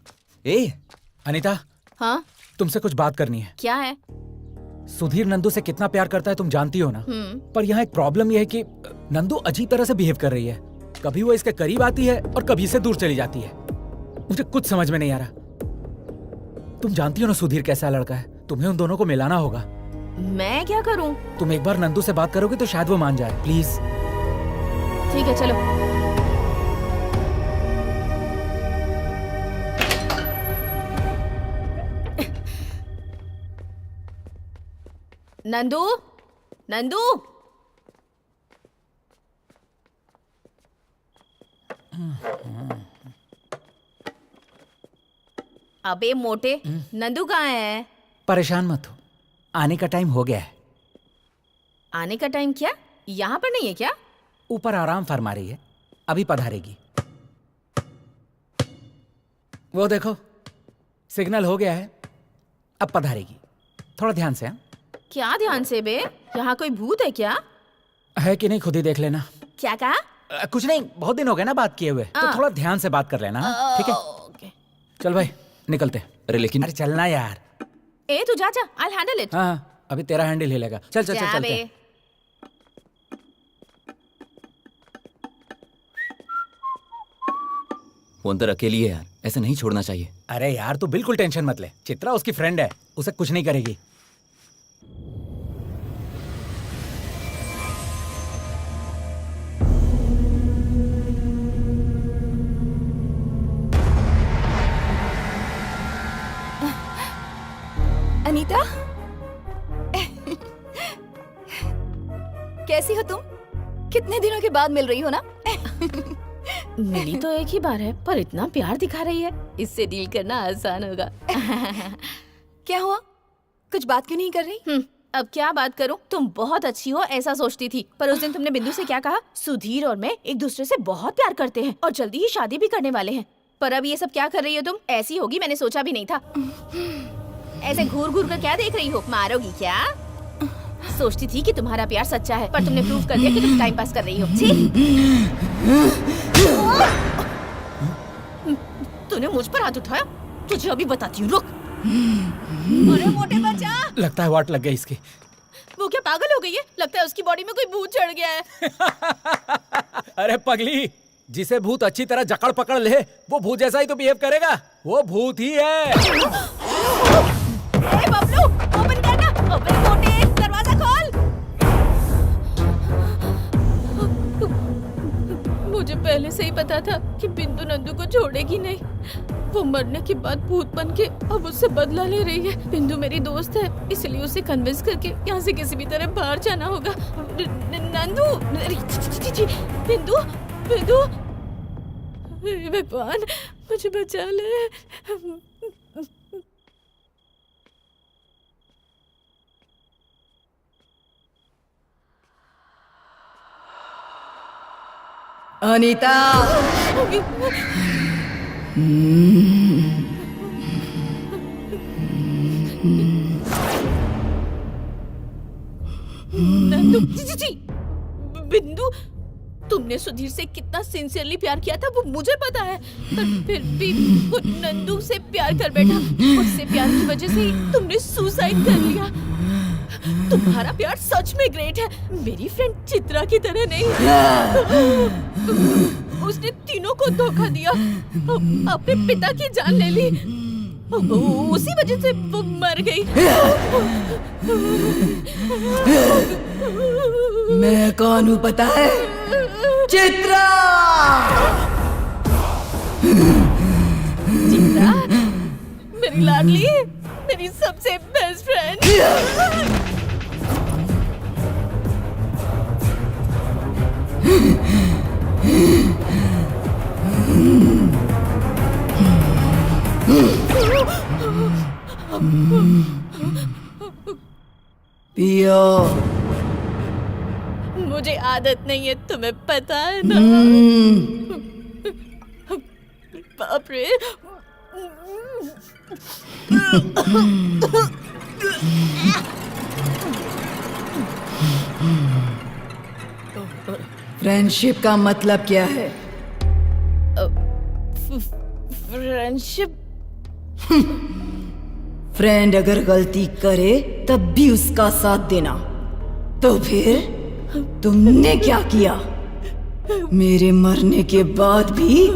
ए अनीता, हाँ? तुमसे कुछ बात करनी है। क्या है? सुधीर नंदू से कितना प्यार करता है तुम जानती हो ना। पर यहाँ एक प्रॉब्लम यह है कि नंदू अजीब तरह से बिहेव कर रही है। कभी वो इसके करीब आती है और कभी से दूर चली जाती है। मुझे कुछ समझ में नहीं आ रहा। तुम जानती हो ना सुधीर कैसा लड़का है, तुम्हें उन दोनों को मिलाना होगा। मैं क्या करूं? तुम एक बार नंदू से बात करोगे तो शायद वो मान जाए। प्लीज। ठीक है चलो। नंदू, नंदू, अबे मोटे, नंदू कहाँ है? परेशान मत हो, आने का टाइम हो गया है। आने का टाइम क्या? यहाँ पर नहीं है क्या? ऊपर आराम फरमा रही है, अभी पधारेगी। वो देखो सिग्नल हो गया है, अब पधारेगी। थोड़ा ध्यान से। हाँ? क्या ध्यान से बे? यहाँ कोई भूत है क्या? है कि नहीं खुद ही देख लेना। क्या कहा? कुछ नहीं, बहुत दिन हो गए ना बात किए हुए, तो थोड़ा ध्यान से बात कर लेना। हाँ? ठीक है? चल भाई निकलते। अरे लेकिन अरे चलना यार। ए तू जा, I'll handle it। हाँ अभी तेरा हैंडल हिलेगा। चल चल चल चलते हैं। वो अंदर अकेली है यार, ऐसे नहीं छोड़ना चाहिए। अरे यार तू बिल्कुल टेंशन मत ले, चित्रा उसकी फ्रेंड है, उसे कुछ नहीं करेगी। अनीता, कैसी हो तुम? कितने दिनों के बाद मिल रही हो ना? मिली तो एक ही बार है पर इतना प्यार दिखा रही है, इससे डील करना आसान होगा। क्या हुआ? कुछ बात क्यों नहीं कर रही? अब क्या बात करूं? तुम बहुत अच्छी हो ऐसा सोचती थी, पर उस दिन तुमने बिंदु से क्या कहा? सुधीर और मैं एक दूसरे से बहुत प्यार करते हैं और जल्दी ही शादी भी करने वाले हैं। पर अब ये सब क्या कर रही हो तुम? ऐसी होगी मैंने सोचा भी नहीं था। ऐसे घूर घूर कर क्या देख रही हो? मारोगी क्या? सोचती थी कि तुम्हारा प्यार सच्चा है, पर तुमने प्रूव कर दिया कि तुम टाइम पास कर रही हो। तूने मुझ पर हाथ उठाया, तुझे अभी बताती हूँ, रुक। अरे मोटे बच्चा, लगता है वाट लग गई इसकी। वो क्या पागल हो गई है? लगता है उसकी बॉडी में कोई भूत चढ़ गया है। अरे पगली, जिसे भूत अच्छी तरह जकड़ पकड़ ले वो भूत जैसा ही तो बिहेव करेगा। वो भूत ही है। ए बबलू, ओपन करना। अबे मोटे, दरवाजा खोल। मुझे पहले से ही पता था कि बिंदु नंदू को छोड़ेगी नहीं। वो मरने के बाद भूत बन के अब उससे बदला ले रही है। बिंदु मेरी दोस्त है, इसलिए उसे कन्विंस करके यहाँ से किसी भी तरह बाहर जाना होगा। नंदू, बिंदु, बिंदु, भगवान मुझे बचा ले। अनीता, नंदू, जी, बिंदु, तुमने सुधीर से कितना सिंसियरली प्यार किया था वो मुझे पता है, पर फिर भी वो नंदू से प्यार कर बैठा। उससे प्यार की वजह से ही तुमने सुसाइड कर लिया। तुम्हारा प्यार सच में ग्रेट है, मेरी फ्रेंड चित्रा की तरह नहीं। उसने तीनों को धोखा दिया, अपने पिता की जान ले ली, उसी वजह से वो मर गई। मैं कौन हूँ पता है? चित्रा! चित्रा, मेरी लाडली, मेरी सबसे बेस्ट फ्रेंड। पियो। मुझे आदत नहीं है, तुम्हें पता है ना। बाप रे। फ्रेंडशिप का मतलब क्या है? फ्रेंडशिप? फ्रेंड अगर गलती करे तब भी उसका साथ देना। तो फिर तुमने क्या किया? मेरे मरने के बाद भी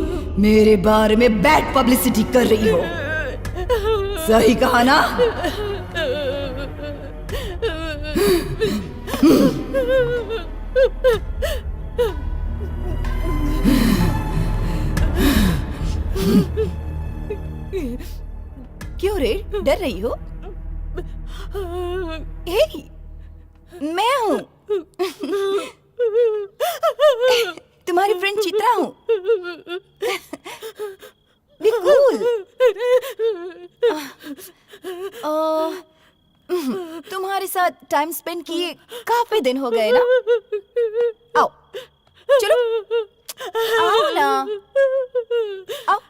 मेरे बारे में बैड पब्लिसिटी कर रही हो। सही कहा ना? क्यों रे, डर रही हो? हे, मैं हूँ, तुम्हारी फ्रेंड चित्रा हूँ। Be cool. तुम्हारे साथ टाइम स्पेंड किए काफी दिन हो गए ना। आओ, चलो, आओ ना, आओ,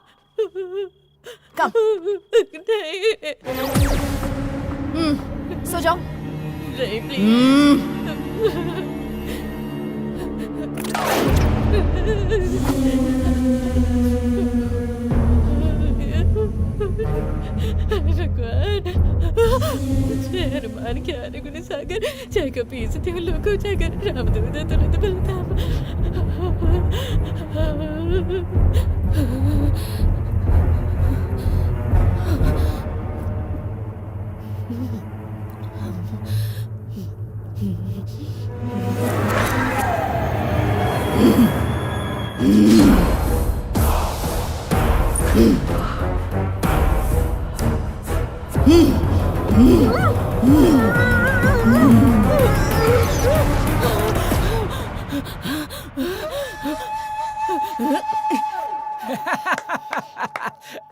कम। सो जाओ। नहीं, प्लीज। भगवान, हनुमान क्या गुण सागर, जय कपीस देव लोको जागर, रामदूत तुरंत बलधाम।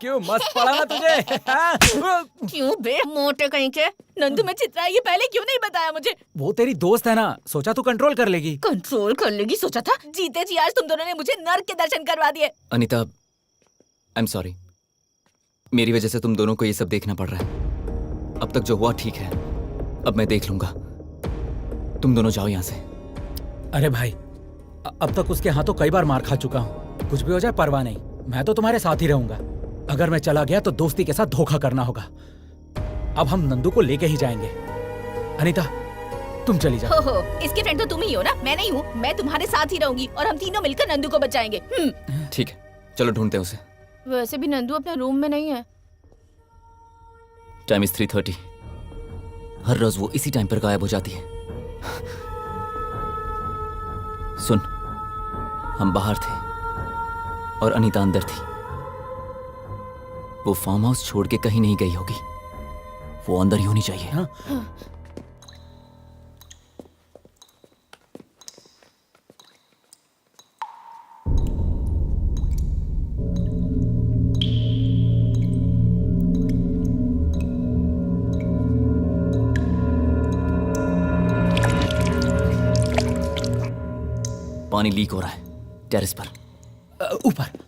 क्यों मस्त पड़ा ना तुझे? क्यों बे मोटे कहीं के? नंदू में चित्रा ये पहले क्यों नहीं बताया मुझे? वो तेरी दोस्त है ना, सोचा तू कंट्रोल कर लेगी। कंट्रोल कर लेगी सोचा था? जीते जी आज तुम दोनों ने मुझे नर्क के दर्शन करवा दिए। Anita, I am sorry. मेरी वजह से तुम दोनों को ये सब देखना पड़ रहा है। अब तक जो हुआ ठीक है, अब मैं देख लूंगा। तुम दोनों जाओ यहाँ से। अरे भाई, अब तक उसके हाथों कई बार मार खा चुका हूँ। कुछ भी हो जाए परवाह नहीं, मैं तो तुम्हारे साथ ही रहूंगा। अगर मैं चला गया तो दोस्ती के साथ धोखा करना होगा। अब हम नंदू को लेके ही जाएंगे। अनीता, तुम चली जाओ। हो, इसके फ्रेंड तो तुम ही हो ना, मैं नहीं हूँ। मैं तुम्हारे साथ ही रहूंगी और हम तीनों मिलकर नंदू को बचाएंगे। ठीक है, चलो ढूंढते हैं उसे। वैसे भी नंदू अपने रूम में नहीं है। Time is 3:30। हर रोज वो इसी टाइम पर गायब हो जाती है। सुन, हम बाहर थे और अनीता अंदर थी। वो फार्म हाउस छोड़ के कहीं नहीं गई होगी। वो अंदर ही होनी चाहिए। हाँ? पानी लीक हो रहा है टेरेस पर। ऊपर।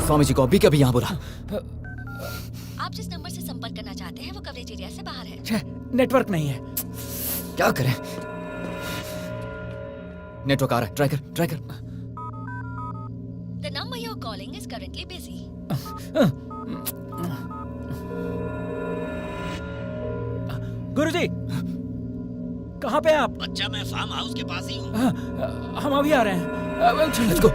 स्वामी जी को अभी कभी यहाँ बुला। आप जिस नंबर से संपर्क करना चाहते हैं वो कवरेज एरिया से बाहर है। नेटवर्क नहीं है। क्या करें? नेटवर्क आ रहा है, ट्राई कर, ट्राई कर। The number you are calling is currently busy. गुरुजी, कहाँ पे हैं आप? बच्चा, मैं फार्म हाउस के पास ही हूँ। हम अभी आ रहे हैं। Let's go.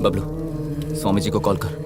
बबलू, स्वामी जी को कॉल कर।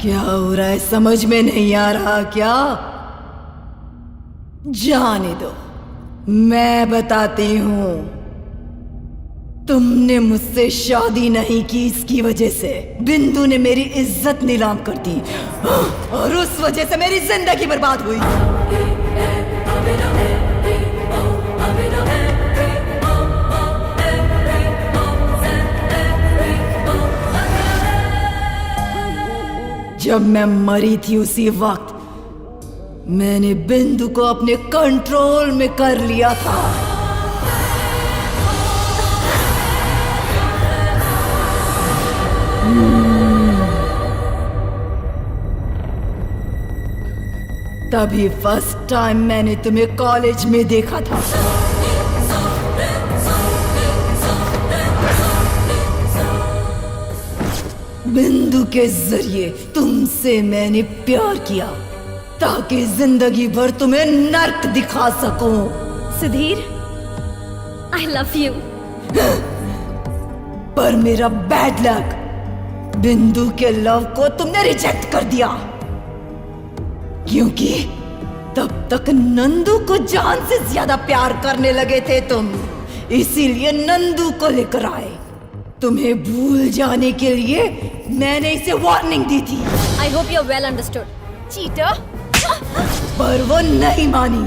क्या हो रहा है समझ में नहीं आ रहा क्या? जाने दो, मैं बताती हूँ। तुमने मुझसे शादी नहीं की इसकी वजह से बिंदु ने मेरी इज्जत नीलाम कर दी और उस वजह से मेरी जिंदगी बर्बाद हुई। जब मैं मरी थी उसी वक्त मैंने बिंदु को अपने कंट्रोल में कर लिया था। तभी फर्स्ट टाइम मैंने तुम्हें कॉलेज में देखा था। बिंदु के जरिए तुमसे मैंने प्यार किया ताकि जिंदगी भर तुम्हें नर्क दिखा सकूं। Sudhir, I love you. पर मेरा बैड लक, बिंदु के लव को तुमने रिजेक्ट कर दिया क्योंकि तब तक नंदू को जान से ज्यादा प्यार करने लगे थे तुम, इसीलिए नंदू को लेकर आए। तुम्हें भूल जाने के लिए मैंने इसे वार्निंग दी थी। I hope you're well understood. Cheater. पर वो नहीं मानी,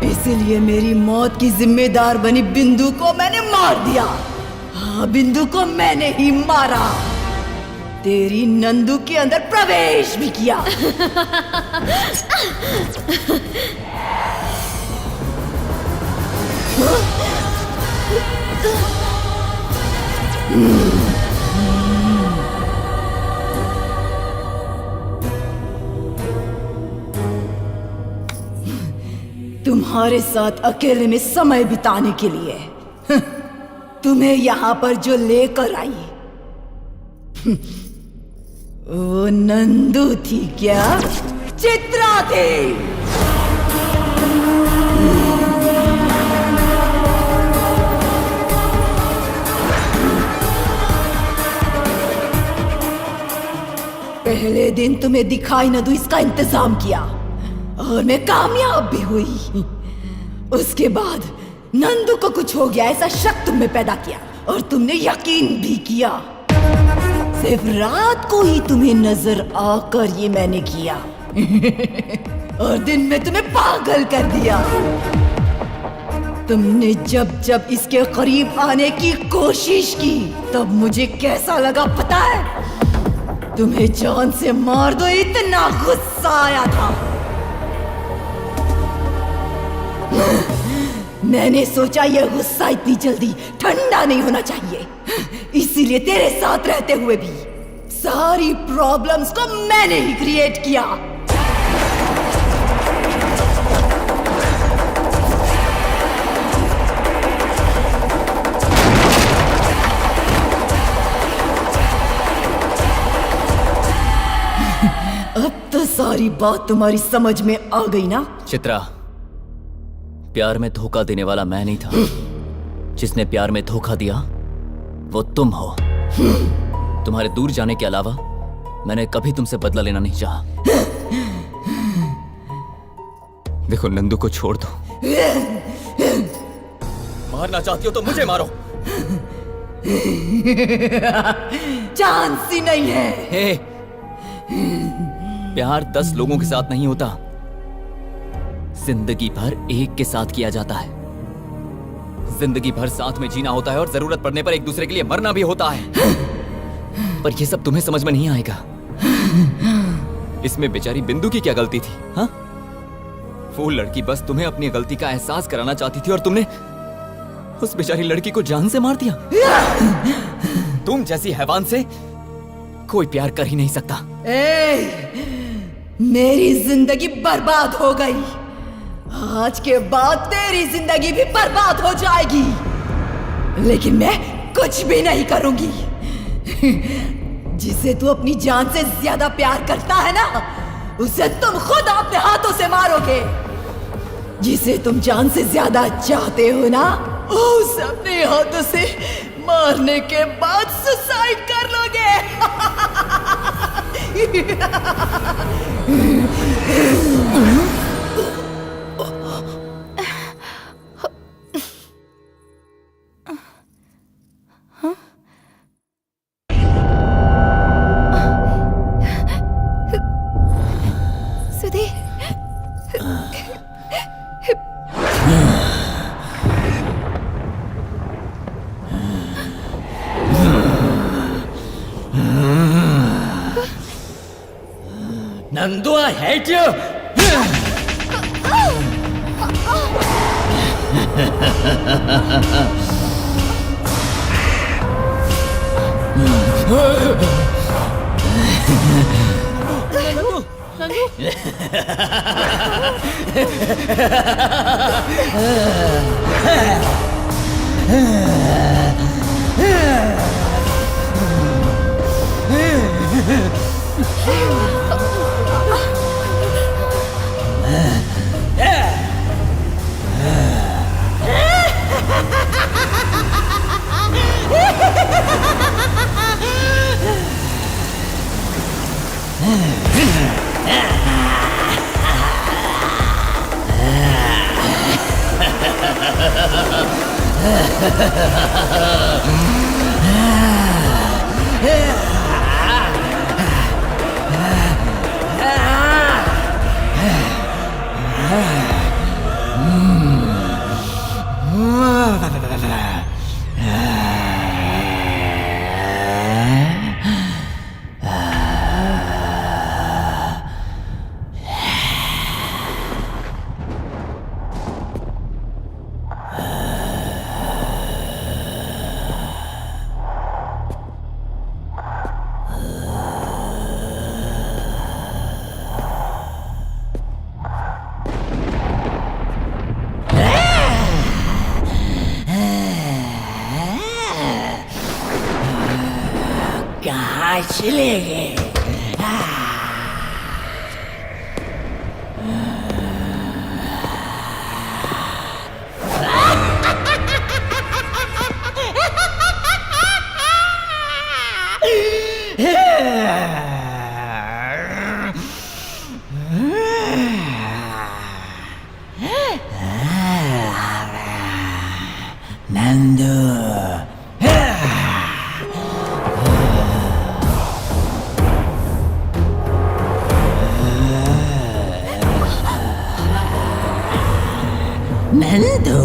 इसीलिए मेरी मौत की जिम्मेदार बनी बिंदु को मैंने मार दिया। हाँ, बिंदु को मैंने ही मारा, तेरी नंदू के अंदर प्रवेश भी किया। तुम्हारे साथ अकेले में समय बिताने के लिए तुम्हें यहाँ पर जो लेकर आई वो नंदू थी क्या? चित्रा थी। पहले दिन तुम्हें दिखाई न दूं इसका इंतजाम किया और मैं कामयाब भी हुई। उसके बाद नंदू को कुछ हो गया ऐसा शक तुम में पैदा किया और तुमने यकीन भी किया। सिर्फ रात को ही तुम्हें नजर आकर ये मैंने किया और दिन में तुम्हें पागल कर दिया। तुमने जब जब इसके करीब आने की कोशिश की तब मुझे कैसा लगा पता है? तुम्हें जान से मार दो इतना गुस्सा आया था। मैंने सोचा यह गुस्सा इतनी जल्दी ठंडा नहीं होना चाहिए, इसीलिए तेरे साथ रहते हुए भी सारी प्रॉब्लम्स को मैंने ही क्रिएट किया। अब तो सारी बात तुम्हारी समझ में आ गई ना? चित्रा, प्यार में धोखा देने वाला मैं नहीं था। जिसने प्यार में धोखा दिया वो तुम हो। तुम्हारे दूर जाने के अलावा मैंने कभी तुमसे बदला लेना नहीं चाहा। देखो, नंदू को छोड़ दो। मारना चाहती हो तो मुझे मारो। चांस ही नहीं है। हे, प्यार 10 लोगों के साथ नहीं होता, जिंदगी भर एक के साथ किया जाता है। जिंदगी भर साथ में जीना होता है और जरूरत पड़ने पर एक दूसरे के लिए मरना भी होता है। पर यह सब तुम्हें समझ में नहीं आएगा। इसमें बेचारी बिंदु की क्या गलती थी? हाँ, वो लड़की बस तुम्हें अपनी गलती का एहसास कराना चाहती थी और तुमने उस बेचारी लड़की को जान से मार दिया। तुम जैसी हैवान से कोई प्यार कर ही नहीं सकता। मेरी जिंदगी बर्बाद हो गई, आज के बाद तेरी जिंदगी भी बर्बाद हो जाएगी, लेकिन मैं कुछ भी नहीं करूंगी। जिसे तू अपनी जान से ज्यादा प्यार करता है ना, उसे तुम खुद अपने हाथों से मारोगे। जिसे तुम जान से ज्यादा चाहते हो ना, उसे अपने हाथों से मारने के बाद सुसाइड कर लोगे। Sudhir Nandu, I hate you! कहाँ चले गए? नंदू नंदू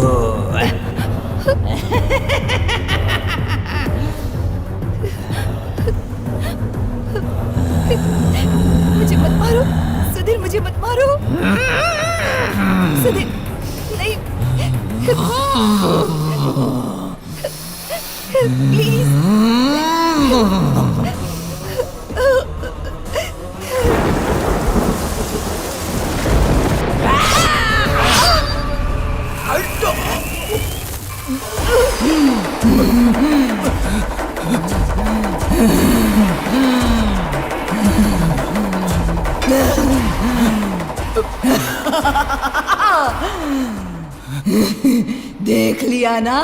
मुझे मत मारो सुधीर, मुझे मत मारो सुधीर, नहीं प्लीज। देख लिया ना,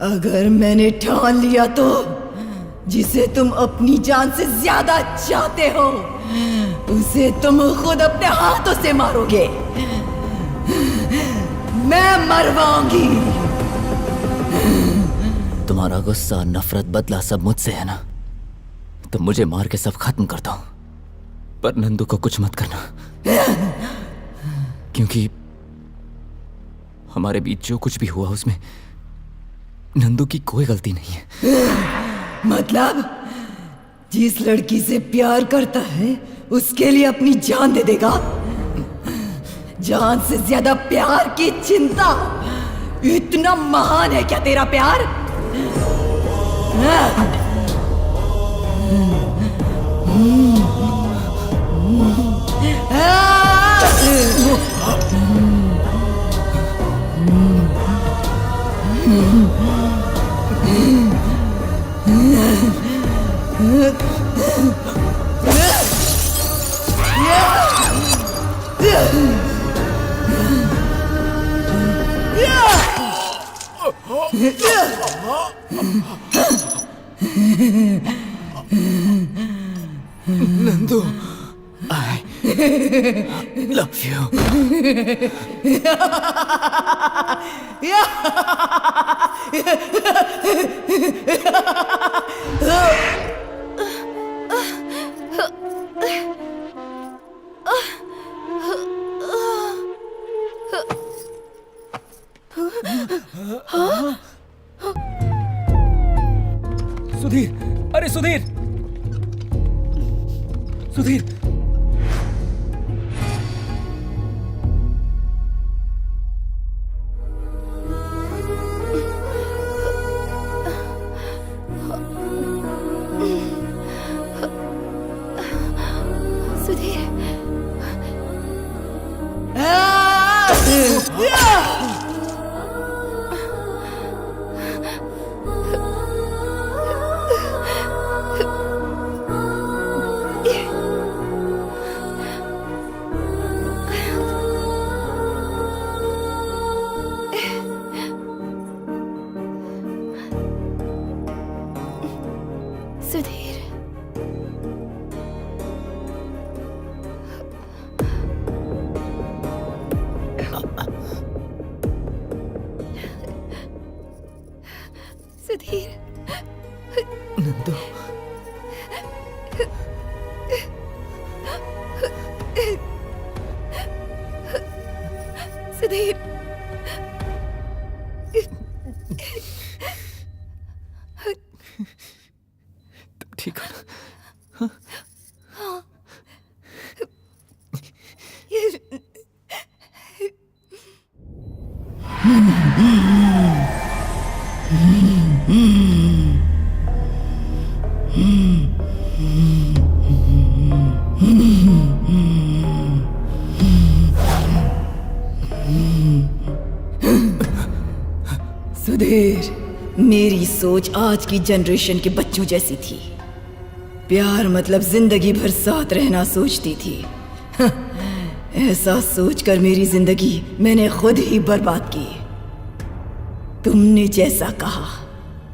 अगर मैंने ठान लिया तो जिसे तुम अपनी जान से ज्यादा चाहते हो उसे तुम खुद अपने हाथों से मारोगे। मैं मरवाऊंगी। तुम्हारा गुस्सा, नफरत, बदला सब मुझसे है ना, तो मुझे मार के सब खत्म कर दो, पर नंदू को कुछ मत करना, क्योंकि हमारे बीच जो कुछ भी हुआ उसमें नंदू की कोई गलती नहीं है। मतलब जिस लड़की से प्यार करता है उसके लिए अपनी जान दे देगा? जान से ज्यादा प्यार की चिंता, इतना महान है क्या तेरा प्यार? Nandu, I love you. Sudhir, अरे सुधीर, सुधीर। सुधीर, सुधीर, सुधीर, नंदू, सुधीर, तुम ठीक हो ना? सुधीर, मेरी सोच आज की जनरेशन के बच्चों जैसी थी। प्यार मतलब जिंदगी भर साथ रहना सोचती थी। ऐसा सोचकर मेरी जिंदगी मैंने खुद ही बर्बाद की। तुमने जैसा कहा,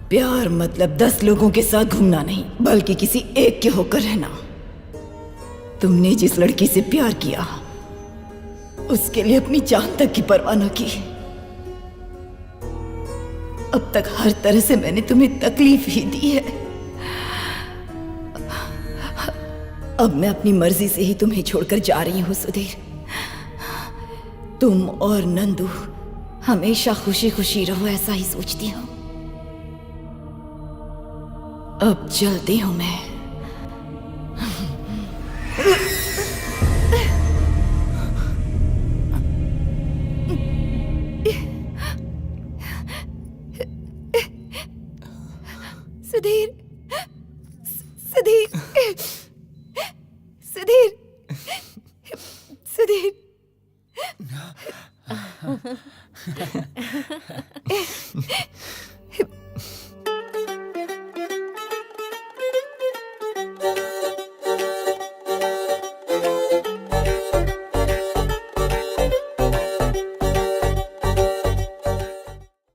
प्यार मतलब 10 लोगों के साथ घूमना नहीं, बल्कि किसी एक के होकर रहना। तुमने जिस लड़की से प्यार किया, उसके लिए अपनी जान तक की परवाह न की। अब तक हर तरह से मैंने तुम्हें तकलीफ ही दी है। अब मैं अपनी मर्जी से ही तुम्हें छोड़कर जा रही हूं सुधीर। तुम और नंदू हमेशा खुशी खुशी रहो, ऐसा ही सोचती हूँ। अब चलती हूं मैं। सुधीर, सुधीर, सुधीर, सुधीर।